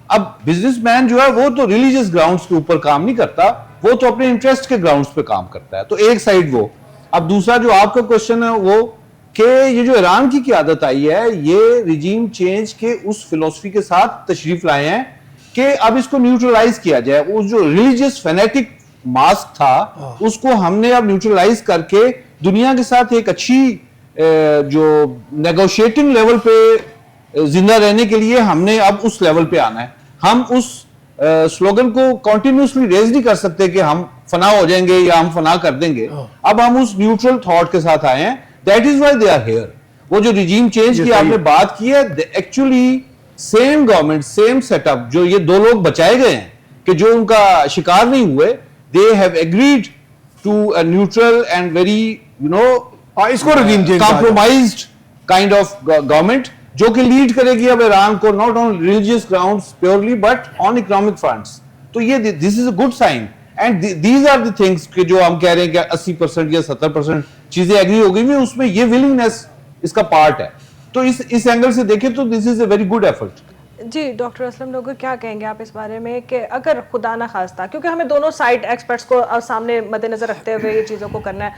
अब बिजनेसमैन जो है वो तो रिलीजियस ग्राउंड्स के ऊपर काम नहीं करता, वो तो अपने इंटरेस्ट के ग्राउंड्स पे काम करता है। तो एक साइड वो। अब दूसरा जो आपका क्वेश्चन है वो कि ये जो ईरान की आदत आई है, ये रिजीम चेंज के उस फिलॉसफी के साथ तशरीफ लाए हैं कि अब इसको न्यूट्रलाइज किया जाए। उस जो रिलीजियस फेनेटिक मास्क था उसको हमने अब न्यूट्रलाइज करके दुनिया के साथ एक अच्छी जो नेगोशिएटिंग लेवल पे जिंदा रहने के लिए हमने अब उस लेवल पे आना है। हम उस स्लोगन को कंटिन्यूसली रेज नहीं कर सकते कि हम फना हो जाएंगे या हम फना कर देंगे। अब हम उस न्यूट्रल थॉट के साथ आए हैं। That is why they are here. वो जो रिजीम चेंज की आपने बात की है, actually same government same setup, जो ये दो लोग बचाए गए हैं कि जो उनका शिकार नहीं हुए, they have agreed to a neutral and very इसको regime change compromised kind of government, जो कि लीड करेगी अब ईरान को not on religious grounds purely but on economic fronts. तो ये this is a good sign. And these are the things कि जो हम कह रहे हैं कि 80% या 70% चीजें एग्री हो गई, उसमें ये विलिंगनेस इसका पार्ट है। तो इस एंगल से देखें तो this is a very good effort. जी डॉक्टर असलम लोगर, क्या कहेंगे आप इस बारे में कि अगर खुदा ना खास्ता, क्योंकि हमें दोनों साइड एक्सपर्ट्स को सामने मद्देनजर रखते हुए ये चीज़ों को करना है,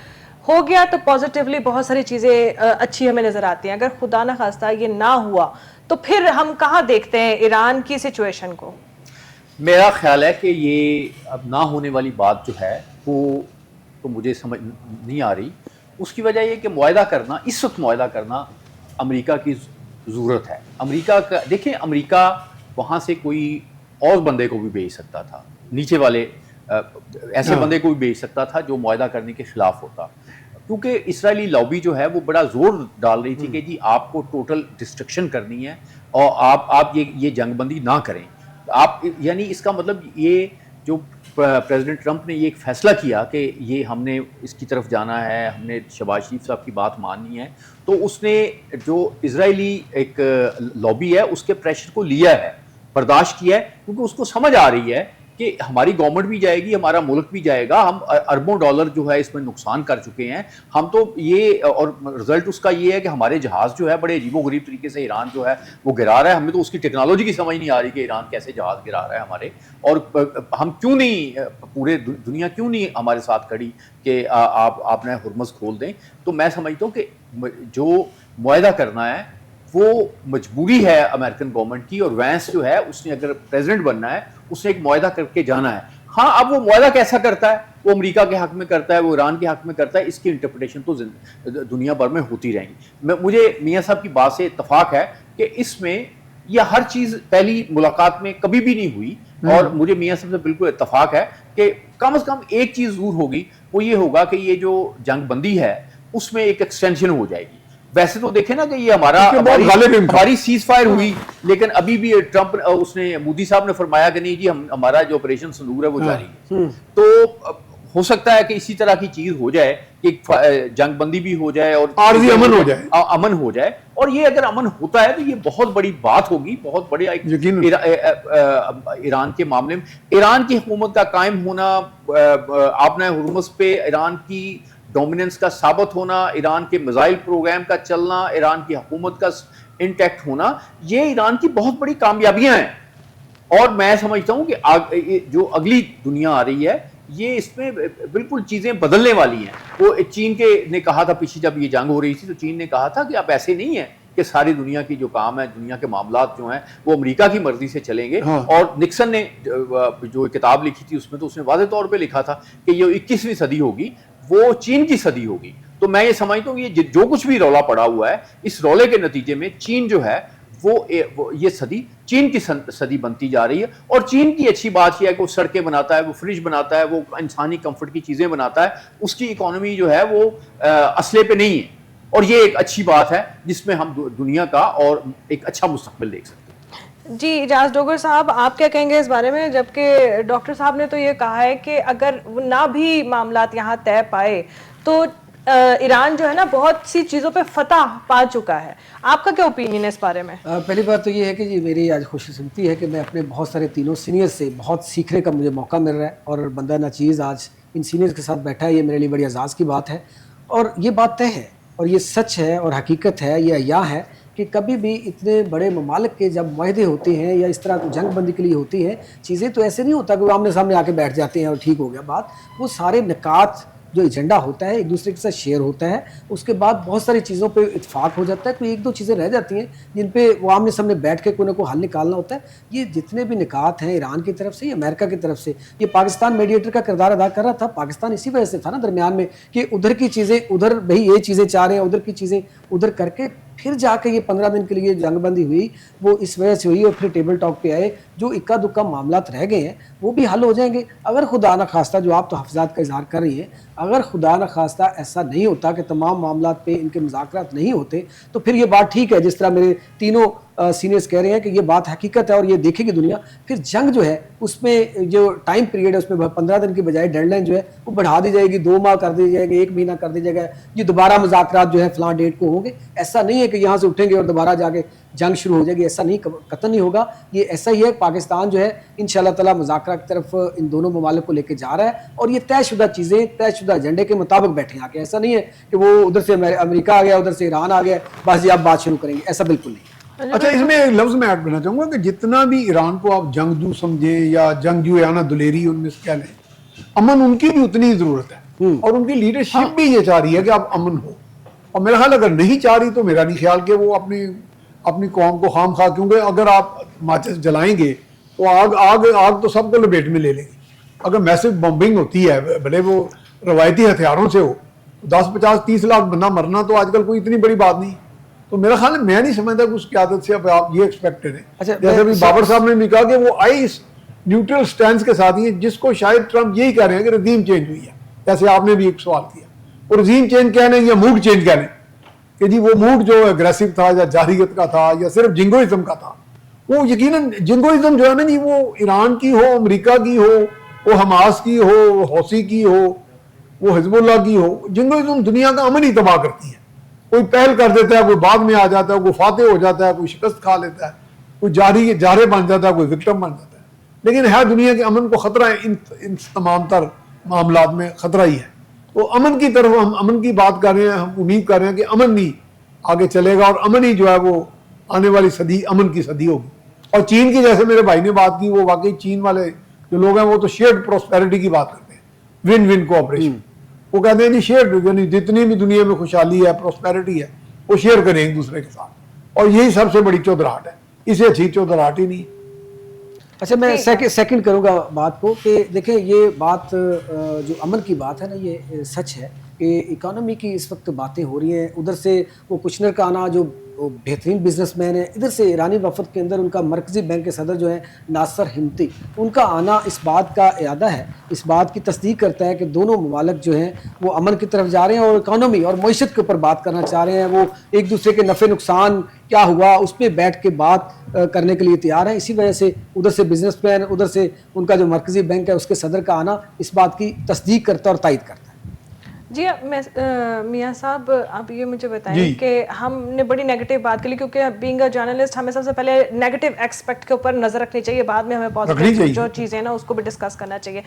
हो गया तो पॉजिटिवली बहुत सारी चीज़ें अच्छी हमें नज़र आती हैं। अगर खुदा ना खास्ता ये ना हुआ तो फिर हम कहाँ देखते हैं ईरान की सिचुएशन को? मेरा ख्याल है कि ये अब ना होने वाली बात जो है वो तो मुझे समझ नहीं आ रही। उसकी वजह ये कि मुआहदा करना, इस वक्त मुआहदा करना अमेरिका की ज़रूरत है। अमेरिका का देखें, अमेरिका वहाँ से कोई और बंदे को भी भेज सकता था, नीचे वाले ऐसे बंदे को भी भेज सकता था जो मुआहदा करने के खिलाफ होता, क्योंकि इजरायली लॉबी जो है वो बड़ा जोर डाल रही थी कि जी आपको टोटल डिस्ट्रक्शन करनी है और आप ये जंगबंदी ना करें। आप यानी इसका मतलब ये जो प्रेसिडेंट ट्रंप ने ये एक फैसला किया कि ये हमने इसकी तरफ जाना है, हमने शहबाज शरीफ साहब की बात माननी है, तो उसने जो इजरायली एक लॉबी है उसके प्रेशर को लिया है, बर्दाश्त किया है, क्योंकि उसको समझ आ रही है कि हमारी गवर्नमेंट भी जाएगी, हमारा मुल्क भी जाएगा, हम अरबों डॉलर जो है इसमें नुकसान कर चुके हैं हम तो ये, और रिजल्ट उसका ये है कि हमारे जहाज़ जो है बड़े अजीबोगरीब तरीके से ईरान जो है वो गिरा रहा है। हमें तो उसकी टेक्नोलॉजी की समझ नहीं आ रही कि ईरान कैसे जहाज़ गिरा रहा है हमारे, और हम क्यों नहीं, पूरे दुनिया क्यों नहीं हमारे साथ खड़ी कि आपने हुर्मुज़ खोल दें। तो मैं समझता हूँ कि जो मुआहदा करना है वो मजबूरी है अमेरिकन गवर्नमेंट की, और वैंस जो है उसने अगर प्रेसिडेंट बनना है उसने एक मुआहदा करके जाना है। हाँ, अब वो मुआहदा कैसा करता है, वो अमेरिका के हक में करता है, वो ईरान के हक में करता है, इसकी इंटरप्रिटेशन तो दुनिया भर में होती रहेंगी। मुझे मियाँ साहब की बात से इत्तफाक है कि इसमें यह हर चीज़ पहली मुलाकात में कभी भी नहीं हुई, और मुझे मियाँ साहब से बिल्कुल इत्तफाक है कि कम से कम एक चीज़ ज़रूर होगी, वो ये होगा कि ये जो जंगबंदी है उसमें एक एक्सटेंशन हो जाएगी। वैसे तो देखें ना कि ये हमारी सीज फायर हुई, लेकिन अभी भी ट्रंप उसने मोदी साहब ने फरमाया कि नहीं जी हमारा जो ऑपरेशन सिंदूर है वो जारी है। तो हो सकता है कि इसी तरह की चीज हो जाए कि जंगबंदी भी हो जाए और आरजी अमन हो जाए, और ये अगर अमन होता है तो ये बहुत बड़ी बात होगी, बहुत बड़ी ईरान के मामले में ईरान की हुकूमत का कायम होना, आपने हुर्मुज़ पे ईरान की डोमिनेंस का साबित होना, ईरान के मिसाइल प्रोग्राम का चलना, ईरान की हुकूमत का इंटैक्ट होना, ये ईरान की बहुत बड़ी कामयाबियां हैं। और मैं समझता हूं कि जो अगली दुनिया आ रही है ये इसमें बिल्कुल चीज़ें बदलने वाली हैं। वो चीन ने कहा था पीछे जब ये जंग हो रही थी, तो चीन ने कहा था कि अब ऐसे नहीं है कि सारी दुनिया की जो काम है, दुनिया के मामलात जो हैं वो अमेरिका की मर्जी से चलेंगे। हाँ। और निक्सन ने जो किताब लिखी थी उसमें तो उसने वाज़ेह तौर पे लिखा था कि ये 21वीं सदी होगी, वो चीन की सदी होगी। तो मैं ये समझता हूँ ये जो कुछ भी रौला पड़ा हुआ है, इस रौले के नतीजे में चीन जो है वो ये सदी चीन की सदी बनती जा रही है। और चीन की अच्छी बात यह है कि वो सड़कें बनाता है, वो फ्रिज बनाता है, वो इंसानी कंफर्ट की चीज़ें बनाता है, उसकी इकोनॉमी जो है वो असले पे नहीं है, और ये एक अच्छी बात है जिसमें हम दुनिया का और एक अच्छा मुस्तकबिल देख सकते हैं। जी इजाज़ डोगर साहब, आप क्या कहेंगे इस बारे में, जबकि डॉक्टर साहब ने तो ये कहा है कि अगर ना भी मामलात यहाँ तय पाए तो ईरान जो है ना बहुत सी चीज़ों पे फतह पा चुका है। आपका क्या ओपिनियन है इस बारे में? पहली बात तो ये है कि जी मेरी आज खुशकिस्मती है कि मैं अपने बहुत सारे तीनों सीनियर से बहुत सीखने का मुझे मौका मिल रहा है, और बंदा नाचीज़ आज इन सीनियर्स के साथ बैठा है, ये मेरे लिए बड़ी एजाज़ की बात है। और ये बात तय है और ये सच है और हकीकत है, ये अया है कि कभी भी इतने बड़े ममालिक के जब मुआहदे होते हैं या इस तरह जंगबंदी के लिए होती हैं चीज़ें, तो ऐसे नहीं होता कि वो आमने सामने आके बैठ जाते हैं और ठीक हो गया बात। वो सारे निकात जो एजेंडा होता है एक दूसरे के साथ शेयर होता है, उसके बाद बहुत सारी चीज़ों पे इत्फाक हो जाता है, कोई एक दो चीज़ें रह जाती हैं जिन पे वो आमने सामने बैठ के कोई ना कोई हल निकालना होता है। ये जितने भी निकात हैं ईरान की तरफ से या अमेरिका की तरफ से, ये पाकिस्तान मीडिएटर का किरदार अदा कर रहा था। पाकिस्तान इसी वजह से था ना दरमियान में कि उधर की चीज़ें उधर, भाई ये चीज़ें चाह रहे हैं, उधर की चीज़ें उधर करके फिर जाके ये 15 दिन के लिए जंगबंदी हुई, वो इस वजह से हुई। और फिर टेबल टॉक पे आए, जो इक्का दुक्का मामलात रह गए हैं वो भी हल हो जाएंगे अगर खुदा न खास्ता, जो आप तो हफ्जात का इजहार कर रही हैं, अगर खुदा न खास्ता ऐसा नहीं होता कि तमाम मामलात पे इनके मुज़ाकरात नहीं होते, तो फिर ये बात ठीक है जिस तरह मेरे तीनों सीनियर्स कह रहे हैं कि ये बात हकीकत है और ये देखेगी दुनिया। फिर जंग जो है उसमें जो टाइम पीरियड है उसमें 15 दिन की बजाय डेडलाइन जो है वो बढ़ा दी जाएगी, 2 माह कर दी जाएगी, 1 महीना कर दी जाएगा, ये दोबारा मुज़ाकरात जो है फलां डेट को होंगे। ऐसा नहीं है कि यहाँ से उठेंगे और दोबारा जाके जंग शुरू हो जाएगी, ऐसा नहीं, कतई नहीं होगा। ये ऐसा ही है, पाकिस्तान जो है इंशाल्लाह ताला मुज़ाकरा की तरफ इन दोनों ममालिक को लेके जा रहा है और ये तयशुदा चीज़ें तयशुदा एजेंडे के मुताबिक बैठे आके। ऐसा नहीं है कि वो उधर से अमेरिका आ गया, उधर से ईरान आ गया, बस जी आप बात शुरू करेंगे, ऐसा बिल्कुल नहीं। अच्छा, इसमें एक लफ्ज मैं ऐड करना चाहूंगा कि जितना भी ईरान को आप जंगजू समझे या जंगजू या ना दुलेरी उनमें से क्या लें, अमन उनकी भी उतनी ज़रूरत है और उनकी लीडरशिप भी ये चाह रही है कि आप अमन हो। और मेरा ख्याल अगर नहीं चाह रही तो मेरा नहीं ख्याल कि वो अपनी कौम को खाम खा, क्योंकि अगर आप माचिस जलाएंगे तो आग तो सबको लपेट में ले लेगी। अगर मैसिव बॉम्बिंग होती है, भले वो रवायती हथियारों से हो, 10, 50, 30 लाख बंदा मरना तो आजकल कोई इतनी बड़ी बात नहीं। तो मेरा ख्याल है, मैं नहीं समझता कि उस क़यादत से अब आप ये एक्सपेक्टेड है। अच्छा, जैसे भी बाबर साहब ने भी कहा कि वो आई न्यूट्रल स्टैंड के साथ ही है, जिसको शायद ट्रंप यही कह रहे हैं कि रजीम चेंज हुई है। जैसे आपने भी एक सवाल किया, और रजीम चेंज कह लें या मूड चेंज कह लें कि जी वो मूड जो एग्रेसिव था या जारहियत का था या सिर्फ जिंगोइज्म का था, वो यकीनन जिंगोइज्म जो है ना जी, वो ईरान की हो, अमेरिका की हो, वो हमास की हो, हौसी की हो, वो हिजबुल्लाह की हो, जिंगोइज्म दुनिया का अमन ही तबाह करती है। कोई पहल कर देता है, कोई बाद में आ जाता है, कोई फातेह हो जाता है, कोई शिकस्त खा लेता है, कोई जारे बन जाता है, कोई विक्टिम बन जाता है। लेकिन है दुनिया के अमन को खतरा है, इन तमाम तर मामलात में खतरा ही है। तो अमन की तरफ हम अमन की बात कर रहे हैं, हम उम्मीद कर रहे हैं कि अमन ही आगे चलेगा और अमन ही जो है वो आने वाली सदी अमन की सदी होगी। और चीन की, जैसे मेरे भाई ने बात की, वो वाकई चीन वाले जो लोग हैं वो तो शेयर्ड प्रोस्पेरिटी की बात करते हैं, विन विन कोऑपरेशन। वो कहते हैं जी शेयर्ड, यानी जितनी भी दुनिया में खुशहाली है, प्रोस्पेरिटी है, वो शेयर करें एक दूसरे के साथ। और यही सबसे बड़ी चौधराहट है, इसे अच्छी चौधराहट ही नहीं। अच्छा, मैं सेकंड करूंगा बात को कि देखें, ये बात जो अमन की बात है ना, ये सच है कि इकोनॉमी की इस वक्त बातें हो रही हैं। उधर से वो कुशनर का आना, जो बेहतरीन बिजनेसमैन है, इधर से ईरानी वफद के अंदर उनका मरकज़ी बैंक के सदर जो है नासर हिम्मती, उनका आना इस बात का इरादा है, इस बात की तस्दीक करता है कि दोनों ममालिक जो हैं वो अमन की तरफ जा रहे हैं और इकानमी और मईशत के ऊपर बात करना चाह रहे हैं। वो एक दूसरे के नफ़े नुकसान क्या हुआ उस पर बैठ के बात करने के लिए तैयार हैं। इसी वजह से उधर से बिजनेसमैन, उधर से उनका जो मरकज़ी बैंक है उसके सदर का आना इस बात की तस्दीक करता है और तायद करता है। जी, मियाँ साहब, आप ये मुझे बताएं कि हमने बड़ी नेगेटिव बात की, क्योंकि बीइंग अ जर्नलिस्ट हमें सबसे पहले नेगेटिव एक्सपेक्ट के ऊपर नजर रखनी चाहिए, बाद में हमें पॉजिटिव जो चीज़ें ना उसको भी डिस्कस करना चाहिए।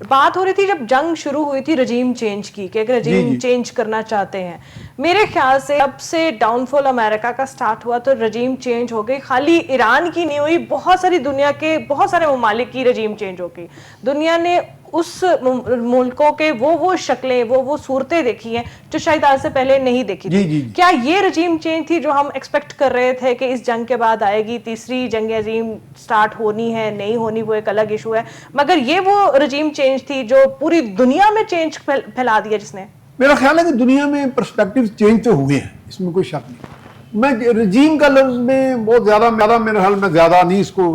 बात हो रही थी जब जंग शुरू हुई थी रजीम चेंज की, कि रजीम चेंज करना चाहते हैं। मेरे ख्याल से अब से डाउनफॉल अमेरिका का स्टार्ट हुआ तो रजीम चेंज हो गई। खाली ईरान की नहीं हुई, बहुत सारी दुनिया के बहुत सारे ममालिक की रजीम चेंज हो गई। दुनिया ने उस मुल्कों के वो शक्लें, वो सूरतें देखी हैं जो शायद आज से पहले नहीं देखी थी। क्या ये रजीम चेंज थी जो हम एक्सपेक्ट कर रहे थे कि इस जंग के बाद आएगी, तीसरी जंग अजीम स्टार्ट होनी है, नहीं होनी वो एक अलग इशू है, मगर ये वो रजीम चेंज थी जो पूरी दुनिया में चेंज फैला दिया जिसने? मेरा ख्याल है कि दुनिया में पर्सपेक्टिव चेंज तो हुए हैं, इसमें कोई शक नहीं। मैं रजीम का लफ्ज में बहुत ज्यादा मेरे ख्याल में ज्यादा नहीं इसको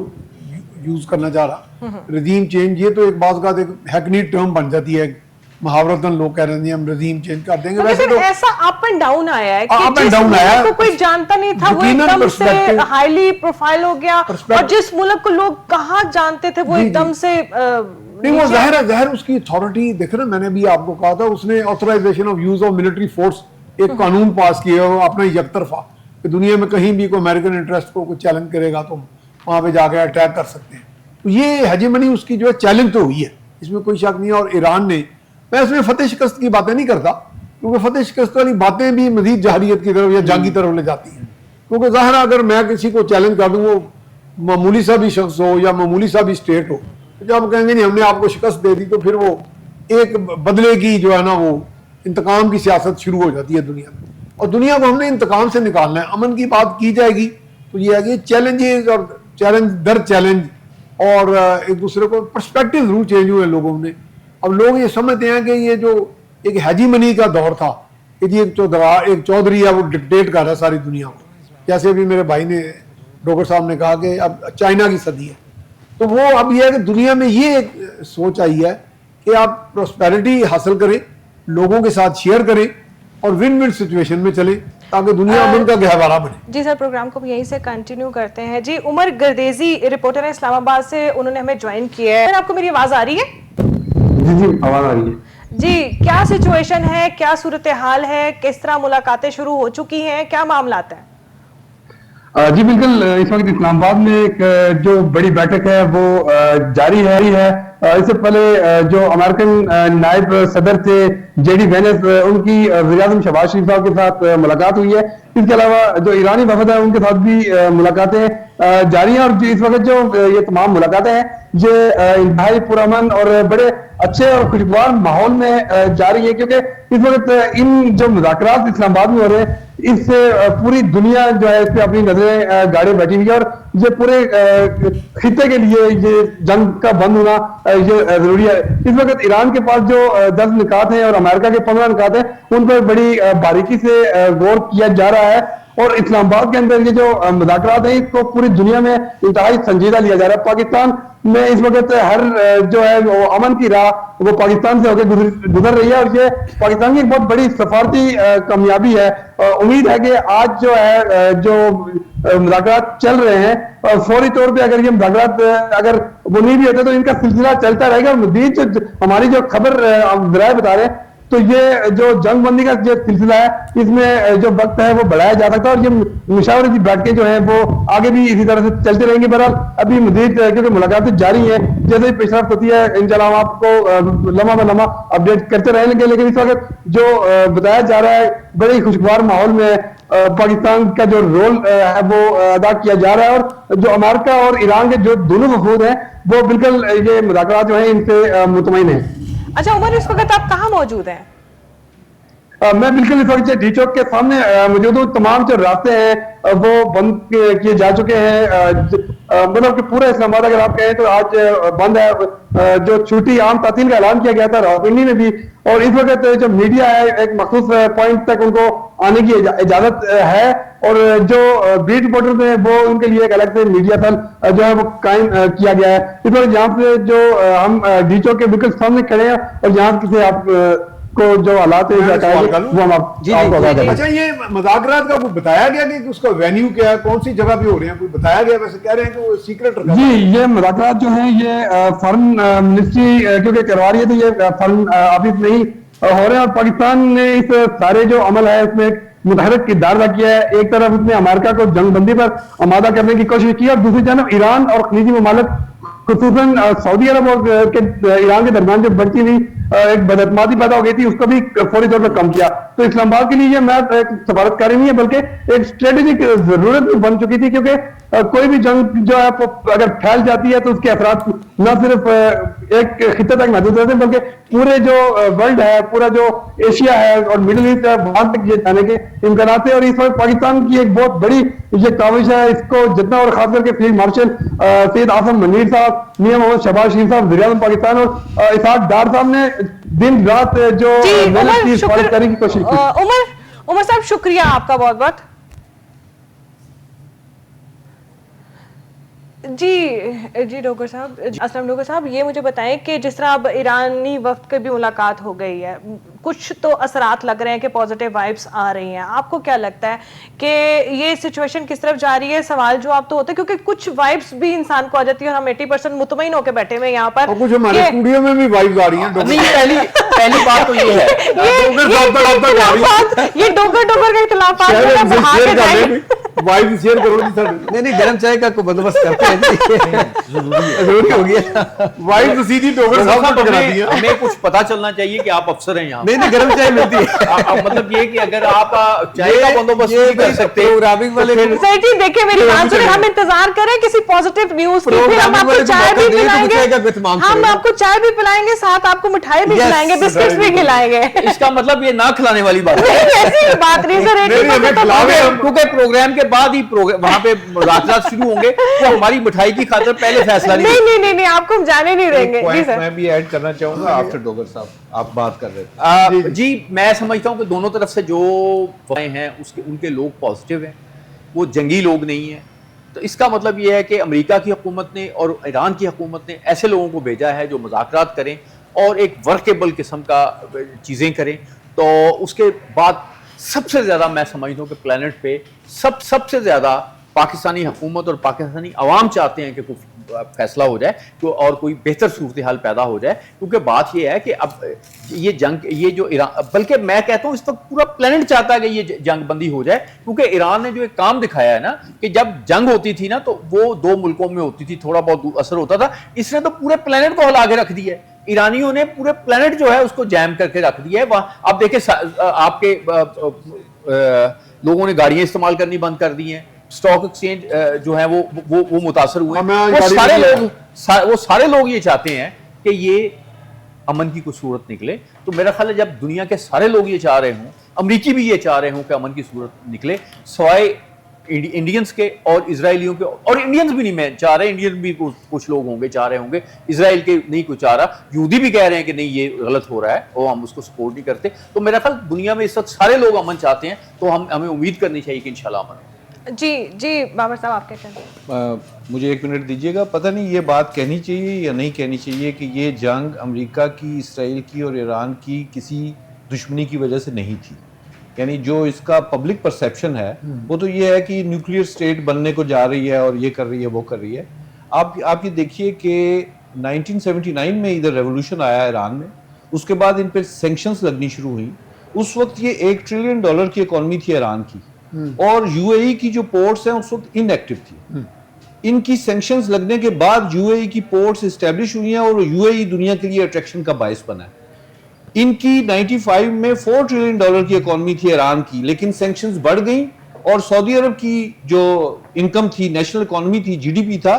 यूज करना चाह रहा। रजीम चेंज ये तो एक बात का हैकनी टर्म बन जाती है, मुहावरतन लोग कह रहे हैं हम रजीम चेंज कर देंगे। वैसे तो ऐसा अप एंड डाउन आया है कि जिस मुल्क को कोई जानता नहीं था वो एकदम से हाईली प्रोफाइल हो गया, और जिस मुल्क को लोग कहाँ जानते थे वो एकदम से नहीं, वो जाहिर उसकी अथॉरिटी देख रहे, मैंने भी आपको कहा था, उसने authorisation of use of military force एक कानून पास किया है अपना यकतरफा, कि दुनिया में कहीं भी कोई अमेरिकन इंटरेस्ट को कोई चैलेंज करेगा तो वहां पे जाके अटैक कर सकते हैं। तो ये हेजेमनी उसकी जो है चैलेंज तो हुई है, इसमें कोई शक नहीं है। और ईरान ने, मैं इसमें फतेह शिकस्त की बातें नहीं करता, क्योंकि फतेह शिकस्त वाली बातें भी मजीद जहरियत की तरफ या जंग की तरफ ले जाती हैं। क्योंकि जाहिर अगर मैं किसी को चैलेंज कर दूँ, वो मामूली सा भी शख्स हो या मामूली सा भी स्टेट हो, तो जब कहेंगे नहीं हमने आपको शिकस्त दे दी, तो फिर वो एक बदले की जो है ना वो इंतकाम की सियासत शुरू हो जाती है दुनिया में। और दुनिया को हमने इंतकाम से निकालना है। अमन की बात की जाएगी तो ये है कि चैलेंजेस और चैलेंज दर चैलेंज और एक दूसरे को पर्सपेक्टिव जरूर चेंज हुए लोगों ने। अब लोग ये समझते हैं कि ये जो एक हेजीमनी का दौर था कि जी एक चौधरी है वो डिक्टेट कर रहा है सारी दुनिया को, जैसे अभी मेरे भाई ने डॉक्टर साहब ने कहा कि अब चाइना की सदी है, तो वो अब ये है कि दुनिया में ये एक सोच आई है कि आप प्रोस्पेरिटी हासिल करें, लोगों के साथ शेयर करें और विन विन सिचुएशन में चलें ताकि दुनिया अमन का गहवारा बने। जी सर, प्रोग्राम को यहीं से कंटिन्यू करते हैं। जी, उमर गर्देजी रिपोर्टर है इस्लामाबाद से, उन्होंने हमें ज्वाइन किया है। आपको मेरी आवाज आ रही है? जी आवाज आ रही है। जी, क्या सिचुएशन है, क्या सूरत हाल है, किस तरह मुलाकातें शुरू हो चुकी हैं, क्या मामला है? जी बिल्कुल, इस वक्त इस्लामाबाद में एक जो बड़ी बैठक है वो जारी है। इससे पहले जो अमेरिकन नायब सदर थे जेडी वेंस, उनकी वज़ीर-ए-आज़म शहबाज शरीफ साहब के साथ मुलाकात हुई है। इसके अलावा जो ईरानी वफद है उनके साथ भी मुलाकातें जारी हैं। और इस वक्त जो ये तमाम मुलाकातें हैं ये इंतहाई पुरअमन और बड़े अच्छे और खुशगवार माहौल में जारी है, क्योंकि इस वक्त इन जो मुज़ाकरात इस्लामाबाद में हो रहे हैं इससे पूरी दुनिया जो है इस पे अपनी नजरें गाड़े बैठी हुई है। और ये पूरे खित्ते के लिए ये जंग का बंद होना ये जरूरी है। इस वक्त ईरान के पास जो 10 निकात हैं और अमेरिका के 15 निकात हैं, उन पर बड़ी बारीकी से गौर किया जा रहा है। और इस्लामाबाद के अंदर ये जो मुज़ाकरात है इसको पूरी दुनिया में इंतहाई संजीदा लिया जा रहा है। पाकिस्तान में इस वक्त हर जो है वो अमन की राह वो पाकिस्तान से होकर गुजर रही है, और ये पाकिस्तान की एक बहुत बड़ी सफारती कामयाबी है। उम्मीद है कि आज जो है जो मुज़ाकरात चल रहे हैं फौरी तौर पे अगर ये मुज़ाकरात अगर वो नहीं भी होते तो इनका सिलसिला चलता रहेगा। और मज़ीद जो हमारी जो खबर ज़राए बता रहे हैं तो ये जो जंग बंदी का जो सिलसिला है इसमें जो वक्त है वो बढ़ाया जा सकता है, और ये मुशावरती बैठकें जो हैं वो आगे भी इसी तरह से चलते रहेंगे। बहरहाल अभी मज़ीद क्योंकि मुलाकातें जारी हैं, जैसे ही पेशरफ्त होती है इंशाल्लाह हम आपको लम्हा ब लम्हा अपडेट करते रहेंगे। लेकिन इस वक्त जो बताया जा रहा है बड़े खुशगवार माहौल में पाकिस्तान का जो रोल है वो अदा किया जा रहा है। और जो अमेरिका और ईरान के जो दोनों वफूद हैं वो बिल्कुल ये मुज़ाकरात जो है इनसे मुतमईन है। अच्छा उमर, इस वक्त आप कहाँ मौजूद हैं? मैं बिल्कुल इस वक्त डी चौक के सामने मौजूद हूँ। तमाम जो रास्ते हैं वो बंद किए जा चुके हैं। मतलब कि पूरा इस्लामाबाद अगर आप कहें तो आज बंद है। जो छुट्टी आम तातील का ऐलान किया गया था रावलपिंडी में भी, और इस वक्त जो मीडिया है एक मखसूस पॉइंट तक उनको आने की इजाजत है। और जो बीट रिपोर्टर थे वो उनके लिए एक अलग से मीडिया सेल जो है वो कायम किया गया है। इस वक्त यहाँ पे जो हम डी चौक के बिल्कुल सामने खड़े हैं और यहाँ से आप को जो हालात है वो हम आपको बता देंगे। अच्छा, ये मुज़ाकरात का कोई बताया गया कि उसका वेन्यू क्या है, कौन सी जगह पे हो रहे हैं, कोई बताया गया? वैसे कह रहे हैं कि वो सीक्रेट रखा जी, ये मुज़ाकरात जो है ये फॉरेन मिनिस्ट्री क्योंकि करवा रही है तो ये फॉरेन ऑफिस में ही हो रहे हैं। और पाकिस्तान ने इस सारे जो अमल है उसमें एक मुतहरक किरदार अदा किया है। एक तरफ उसने अमेरिका को जंगबंदी पर आमादा करने की कोशिश की और दूसरी जानब ईरान और खलीजी ममालिक खुसूसन सऊदी अरब और ईरान के दरमियान जो बढ़ती हुई एक बदअतमादी पैदा हो गई थी उसको भी फौरी तौर पर कम किया। तो इस्लामाबाद के लिए ये मैच एक सफारतकारी नहीं है बल्कि एक स्ट्रेटेजिक जरूरत भी बन चुकी थी, क्योंकि कोई भी जंग जो है अगर फैल जाती है तो उसके असरात न सिर्फ एक खित्ते तक महदूद रहते हैं बल्कि पूरे जो वर्ल्ड है, पूरा जो एशिया है और मिडिल ईस्ट है वहां तक ये जाने के इम्कान है। और इस वक्त पाकिस्तान की एक बहुत बड़ी ये काविश है, इसको जितना और खास करके फील्ड मार्शल सैयद आसम मुनीर साहब, मियां मोहम्मद शहबाज शरीफ साहब वज़ीर-ए-आज़म पाकिस्तान और इसहाक डार साहब ने दिन रात जो करने की कोशिश की। उमर साहब शुक्रिया आपका बहुत बहुत। जी डोगर साहब, अस्सलाम डोगर साहब, ये मुझे बताएं कि जिस तरह अब ईरानी वफ्द की भी मुलाकात हो गई है, कुछ तो असरात लग रहे हैं कि पॉजिटिव वाइब्स आ रही हैं। आपको क्या लगता है कि ये सिचुएशन किस तरफ जा रही है? सवाल जवाब तो होते हैं क्योंकि कुछ वाइब्स भी इंसान को आ जाती है और हम 80% मुतमईन होकर बैठे हुए यहाँ पर। और कुछ हमारे स्टूडियो में भी वाइब्स आ रही हैं। पहली बात तो ये है ये डोगर का इख्तिलाफ वाइब शेयर करो नहीं गर्म चाय का बंदोबस्त करते हैं जरूरी हो गया। वाइब तो सीधी डोगर साहब को पकड़ाती है। हमें कुछ पता चलना चाहिए कि आप अफसर हैं यहाँ। नहीं गर्म चाय मिलती है। मतलब ये कि अगर आप चाय का बंदोबस्त नहीं कर सकते सर जी देखिए मेरी बात सुनिए, हम इंतजार करें किसी पॉजिटिव न्यूज की, फिर हम आपको चाय भी पिलाएंगे, हम आपको चाय भी पिलाएंगे, साथ आपको मिठाई भी खिलाएंगे, बिस्किट्स भी खिलाएंगे। इसका मतलब ये ना खिलाने वाली बात है, ऐसी बात नहीं सर, क्योंकि प्रोग्राम के बाद ही वहां पे मुलाकात शुरू होंगे तो हमारी मिठाई की खातिर पहले फैसला नहीं आपको हम जाने नहीं देंगे। जी सर, मैं भी ऐड करना चाहूंगा आफ्टर डोगर साहब, आप बात कर रहे थे। जी मैं समझता हूं कि दोनों तरफ से जो हैं उसके उनके लोग पॉजिटिव हैं, वो जंगी लोग नहीं हैं। तो इसका मतलब ये है कि अमेरिका की हुकूमत ने और ईरान की हुकूमत ने ऐसे लोगों को भेजा है जो मुज़ाकरात करें और एक वर्केबल किस्म का चीज़ें करें। तो उसके बाद सबसे ज़्यादा मैं समझता हूँ कि प्लेनेट पे सबसे ज़्यादा पाकिस्तानी हुकूमत और पाकिस्तानी अवाम चाहते हैं कि कोई फैसला हो जाए तो और कोई बेहतर सूरत हाल पैदा हो जाए, क्योंकि बात यह है कि अब ये जंग, ये जो ईरान, बल्कि मैं कहता हूँ इस वक्त पूरा प्लेनेट चाहता है कि ये जंग बंदी हो जाए, क्योंकि ईरान ने जो एक काम दिखाया है ना कि जब जंग होती थी ना तो वो 2 मुल्कों में होती थी, थोड़ा बहुत असर होता था, इसने तो पूरे प्लेनेट को हिला के रख दिया है। ईरानियों ने पूरे प्लेनेट जो है उसको जैम करके रख दिया है। वहां आप देखिए आपके लोगों ने गाड़ियां इस्तेमाल करनी बंद कर दी हैं, स्टॉक एक्सचेंज जो है वो मुतासर हुए हैं। वो सारे लोग ये चाहते हैं कि ये अमन की कोई सूरत निकले। तो मेरा ख्याल है जब दुनिया के सारे लोग ये चाह रहे हों, अमरीकी भी ये चाह रहे हों कि अमन की सूरत निकले, सवाए इंडियंस के और इजरायलियों के, और इंडियंस भी नहीं मैं चाह रहे, इंडियन भी कुछ लोग होंगे चाह रहे होंगे, इजराइल के नहीं कुछ चाह रहा, यहूदी भी कह रहे हैं कि नहीं ये गलत हो रहा है और हम उसको सपोर्ट नहीं करते। तो मेरा ख्याल दुनिया में इस वक्त सारे लोग अमन चाहते हैं, तो हमें उम्मीद करनी चाहिए कि इंशाल्लाह अमन हो। जी बाबर साहब, आप क्या कहते हैं? मुझे 1 मिनट दीजिएगा। पता नहीं ये बात कहनी चाहिए या नहीं कहनी चाहिए कि ये जंग अमेरिका की, इसराइल की और ईरान की किसी दुश्मनी की वजह से नहीं थी। यानी जो इसका पब्लिक परसेप्शन है वो तो ये है कि न्यूक्लियर स्टेट बनने को जा रही है और ये कर रही है वो कर रही है। आप ये देखिए कि 1979 में इधर रेवोल्यूशन आया ईरान में, उसके बाद इन पे सैंक्शंस लगनी शुरू हुई। उस वक्त ये $1 ट्रिलियन की इकॉनमी थी ईरान की, और यूएई की जो पोर्ट्स हैं उस वक्त इनएक्टिव थी। इनकी सैंक्शंस लगने के बाद यूएई की पोर्ट्स एस्टेब्लिश हुई हैं और यूएई दुनिया के लिए अट्रैक्शन का बायस बना है। इनकी 95 में $4 ट्रिलियन की इकॉनमी थी ईरान की, लेकिन सैंक्शंस बढ़ गई और सऊदी अरब की जो इनकम थी, नेशनल इकॉनमी थी, जीडीपी था,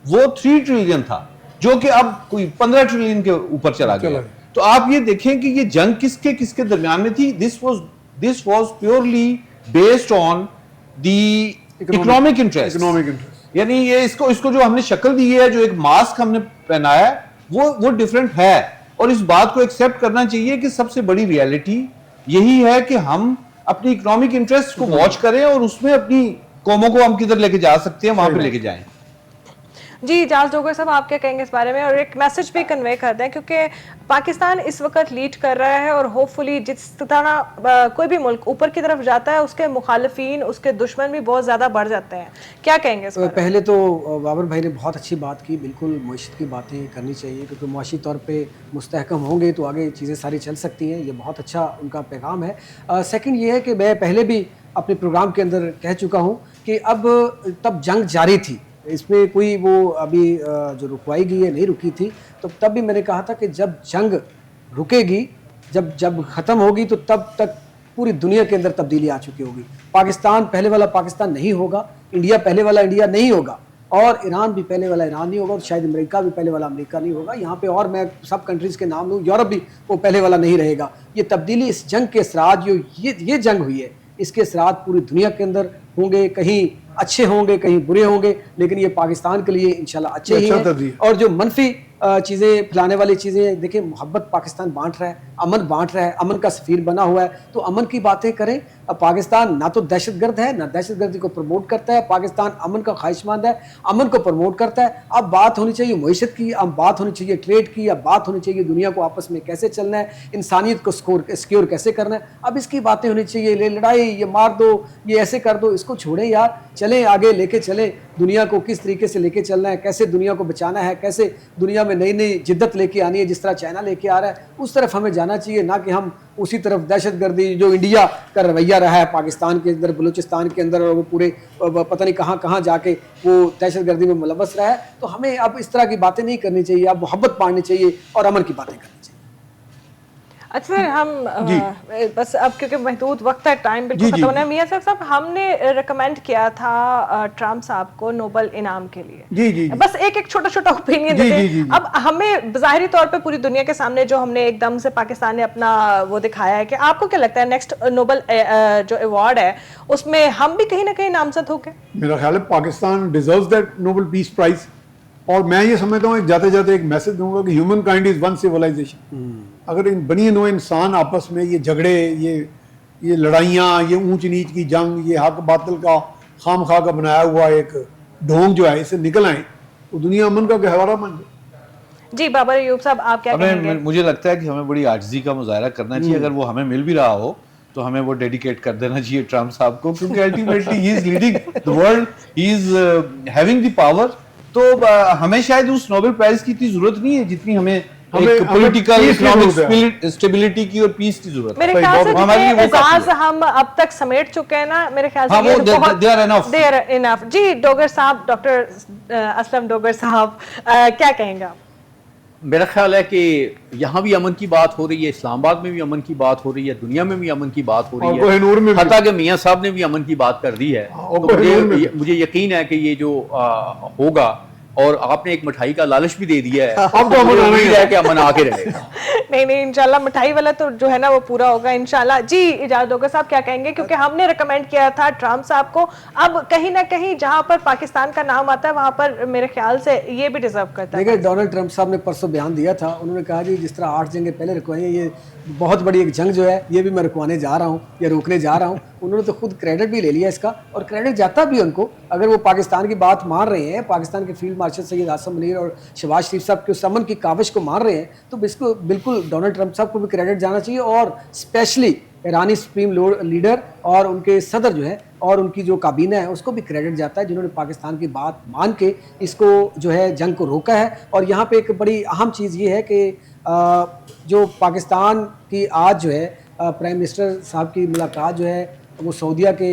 वो 3 ट्रिलियन था, जो कि अब कोई 15 ट्रिलियन के ऊपर चला गया। तो आप ये देखें कि ये जंग किसके किसके दरमियान में थी। This was purely based on the economic interest. यानी ये इसको जो हमने शक्ल दी है, जो एक मास्क हमने पहनाया है, वो डिफरेंट है। और इस बात को एक्सेप्ट करना चाहिए कि सबसे बड़ी रियलिटी यही है कि हम अपनी इकोनॉमिक इंटरेस्ट को वॉच करें और उसमें अपनी कौमों को हम किधर लेके जा सकते हैं वहां पे लेके जाएं। जी जाज डोगर साहब, आप क्या कहेंगे इस बारे में, और एक मैसेज भी कन्वे कर दें, क्योंकि पाकिस्तान इस वक्त लीड कर रहा है और होपफुली जिस तरह कोई भी मुल्क ऊपर की तरफ जाता है उसके मुखालिफिन, उसके दुश्मन भी बहुत ज़्यादा बढ़ जाते हैं। क्या कहेंगे इस बारे में? पहले तो बाबर भाई ने बहुत अच्छी बात की, बिल्कुल मईशत की बातें करनी चाहिए, क्योंकि मुआशी तौर पे मुस्तहकम होंगे तो आगे चीज़ें सारी चल सकती हैं। ये बहुत अच्छा उनका पैगाम है। सेकंड ये है कि मैं पहले भी अपने प्रोग्राम के अंदर कह चुका हूँ कि अब तब जंग जारी थी, इसमें कोई वो अभी जो रुकवाई गई है नहीं रुकी थी, तो तब भी मैंने कहा था कि जब जंग रुकेगी, जब ख़त्म होगी, तो तब तक पूरी दुनिया के अंदर तब्दीली आ चुकी होगी। पाकिस्तान पहले वाला पाकिस्तान नहीं होगा, इंडिया पहले वाला इंडिया नहीं होगा, और ईरान भी पहले वाला ईरान नहीं होगा, और शायद अमेरिका भी पहले वाला अमेरिका नहीं होगा। यहाँ पे और मैं सब कंट्रीज़ के नाम लूँ, यूरोप भी वो पहले वाला नहीं रहेगा। ये तब्दीली, इस जंग के असरात, जो ये जंग हुई है, इसके असरात पूरी दुनिया के अंदर होंगे, कहीं अच्छे होंगे कहीं बुरे होंगे, लेकिन ये पाकिस्तान के लिए इंशाल्लाह अच्छे ही हैं। और जो मनफी चीज़ें फैलाने वाली चीज़ें, देखिए मोहब्बत पाकिस्तान बांट रहा है, अमन बांट रहा है, अमन का सफ़ीर बना हुआ है, तो अमन की बातें करें। अब पाकिस्तान ना तो दहशतगर्द है, ना दहशतगर्दी को प्रमोट करता है, पाकिस्तान अमन का ख्वाहिशमंद है, अमन को प्रमोट करता है। अब बात होनी चाहिए मईशत की, अब बात होनी चाहिए ट्रेड की, अब बात होनी चाहिए दुनिया को आपस में कैसे चलना है, इंसानियत को सिक्योर कैसे करना है। अब इसकी बातें होनी चाहिए, लड़ाई, ये मार दो, ये ऐसे कर दो, इसको छोड़ें यार, चलें आगे लेके चलें। दुनिया को किस तरीके से लेके चलना है, कैसे दुनिया को बचाना है, कैसे दुनिया में नई नई जिद्दत लेके आनी है, जिस तरह चाइना लेके आ रहा है उस तरफ हमें जाना चाहिए, ना कि हम उसी तरफ दहशतगर्दी जो इंडिया का रवैया रहा है पाकिस्तान के अंदर, बलूचिस्तान के अंदर, और वो पूरे पता नहीं कहाँ कहाँ जाके वो दहशतगर्दी में मुलव्वस रहा है। तो हमें अब इस तरह की बातें नहीं करनी चाहिए, अब मोहब्बत बांटनी चाहिए और अमन की बातें करनी चाहिए। अच्छा हम बस अब क्योंकि महदूद वक्त है, टाइम बिल्कुल खत्म होना है। मियां साहब, हमने रिकमेंड किया था ट्रम्प साहब को नोबेल इनाम के लिए। जी। बस एक छोटा छोटा ओपिनियन देते हैं। अब हमें ज़ाहिरी तौर पे पूरी दुनिया के सामने जो हमने एकदम से पाकिस्तान ने अपना वो दिखाया है, कि आपको क्या लगता है नेक्स्ट नोबेल जो अवार्ड है उसमें हम भी कहीं ना कहीं नामजद हो गए? मेरा ख्याल है Pakistan deserves that Nobel peace prize. और मैं ये समझता हूँ जाते जाते एक मैसेज दूंगा कि human kind is one civilisation. अगर इन बनी नो इंसान आपस में ये झगड़े, ये लड़ाइयाँ, ये ऊंच नीच की जंग, ये हक बातिल का खाम खा का बनाया हुआ एक ढोंग जो है, इसे निकल आए तो दुनिया अमन का गहवारा बन जाए। जी बाबर अयूब साहब, आप क्या कहेंगे? मुझे लगता है कि हमें बड़ी आजिज़ी का मुजाहरा करना चाहिए। अगर वो हमें मिल भी रहा हो तो हमें वो डेडिकेट कर देना चाहिए ट्रम्प साहब को, क्योंकि ultimately he is leading the world, he is having the power. तो हमें शायद उस नोबेल प्राइज की इतनी जरूरत नहीं है जितनी हमें पॉलिटिकल peace की जरूरत इकोनॉमिक स्टेबिलिटी की और पीस की जरूरत मेरे है। ख्याल से हमारे लिए जितने वो काफी एजाज हम अब तक समेट चुके हैं ना, मेरे ख्याल से हाँ, ये वो बहुत they are enough। they are enough। जी डोगर साहब, डॉक्टर असलम डोगर साहब, क्या कहेंगे आप? मेरा ख्याल है कि यहाँ भी अमन की बात हो रही है, इस्लामाबाद में भी अमन की बात हो रही है, दुनिया में भी अमन की बात हो और रही कोहिनूर में है, भी। हत्ता कि मियाँ साहब ने भी अमन की बात कर दी है। और तो कोहिनूर में भी। मुझे यकीन है कि ये जो होगा, और आपने एक मिठाई का लालच भी दे दिया है, अब तो अमन मुझे आना ही उम्मीद है। है कि अमन आके रहेगा। नहीं नहीं, इंशाल्लाह मिठाई वाला तो जो है ना वो पूरा होगा इंशाल्लाह। जी इजाज़त डोगर साहब क्या कहेंगे, क्योंकि हमने रिकमेंड किया था ट्रम्प साहब को, अब कहीं ना कहीं जहां पर पाकिस्तान का नाम आता है वहां पर मेरे ख्याल से ये भी डिजर्व करता है। देखिए डोनाल्ड ट्रंप साहब ने परसों बयान दिया था, उन्होंने कहा जी जिस तरह 8 जंगें पहले रुकवाई हैं, ये बहुत बड़ी एक जंग जो है ये भी मैं रुकवाने जा रहा हूँ या रोकने जा रहा हूँ। उन्होंने तो खुद क्रेडिट भी ले लिया इसका, और क्रेडिट जाता भी उनको। अगर वो पाकिस्तान की बात मान रहे हैं, पाकिस्तान के फील्ड मार्शल सैयद आसिम मुनीर और शहबाज शरीफ साहब के उस अमन की काविश को मान रहे हैं, तो इसको बिल्कुल डोनाल्ड ट्रंप साहब को भी क्रेडिट जाना चाहिए, और स्पेशली ईरानी सुप्रीम लीडर और उनके सदर जो है और उनकी जो काबीना है उसको भी क्रेडिट जाता है, जिन्होंने पाकिस्तान की बात मान के इसको जो है जंग को रोका है। और यहाँ पे एक बड़ी अहम चीज़ ये है कि जो पाकिस्तान की आज जो है प्राइम मिनिस्टर साहब की मुलाकात जो है वो सऊदीया के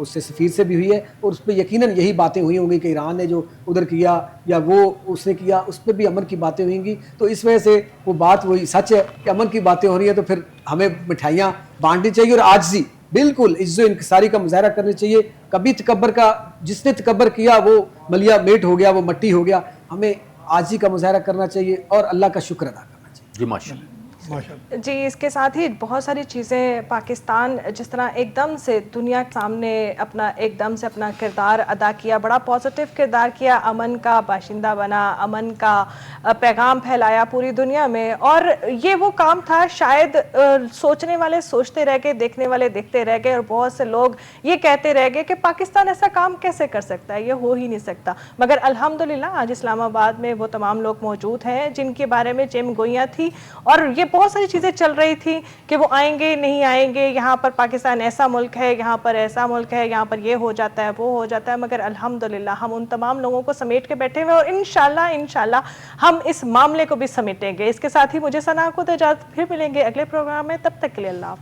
उससे सफ़ीर से भी हुई है, और उस पर यकीनन यही बातें हुई होंगी कि ईरान ने जो उधर किया या वो उसने किया, उस पर भी अमन की बातें हुई होंगी। तो इस वजह से वो बात वही सच है कि अमन की बातें हो रही है, तो फिर हमें मिठाइयाँ बांटनी चाहिए और आजिज़ी बिल्कुल इज्जो इंकसारी का मुजाहरा करना चाहिए। कभी तकब्बर का, जिसने तकब्बर किया वो मलिया मेट हो गया, वो मट्टी हो गया। हमें आजिज़ी का मुजाहरा करना चाहिए और अल्लाह का शुक्र अदा करना चाहिए। जी माशाल्लाह। जी इसके साथ ही बहुत सारी चीज़ें, पाकिस्तान जिस तरह एकदम से दुनिया के सामने अपना एकदम से अपना किरदार अदा किया, बड़ा पॉजिटिव किरदार किया, अमन का बाशिंदा बना, अमन का पैगाम फैलाया पूरी दुनिया में। और ये वो काम था शायद सोचने वाले सोचते रह गए, देखने वाले देखते रह गए, और बहुत से लोग ये कहते रह गए कि पाकिस्तान ऐसा काम कैसे कर सकता है, ये हो ही नहीं सकता। मगर अल्हम्दुलिल्लाह आज इस्लामाबाद में वो तमाम लोग मौजूद हैं जिनके बारे में जेम गोइयाँ थी, और ये बहुत सारी चीज़ें चल रही थी कि वो आएंगे नहीं आएंगे, यहाँ पर पाकिस्तान ऐसा मुल्क है, यहाँ पर ऐसा मुल्क है, यहाँ पर ये हो जाता है वो हो जाता है। मगर अल्हम्दुलिल्लाह हम उन तमाम लोगों को समेट के बैठे हुए हैं, और इंशाल्लाह हम इस मामले को भी समेटेंगे। इसके साथ ही मुझे सना को इजाज़त, फिर मिलेंगे अगले प्रोग्राम में, तब तक के लिए अल्लाह हाफ़िज़।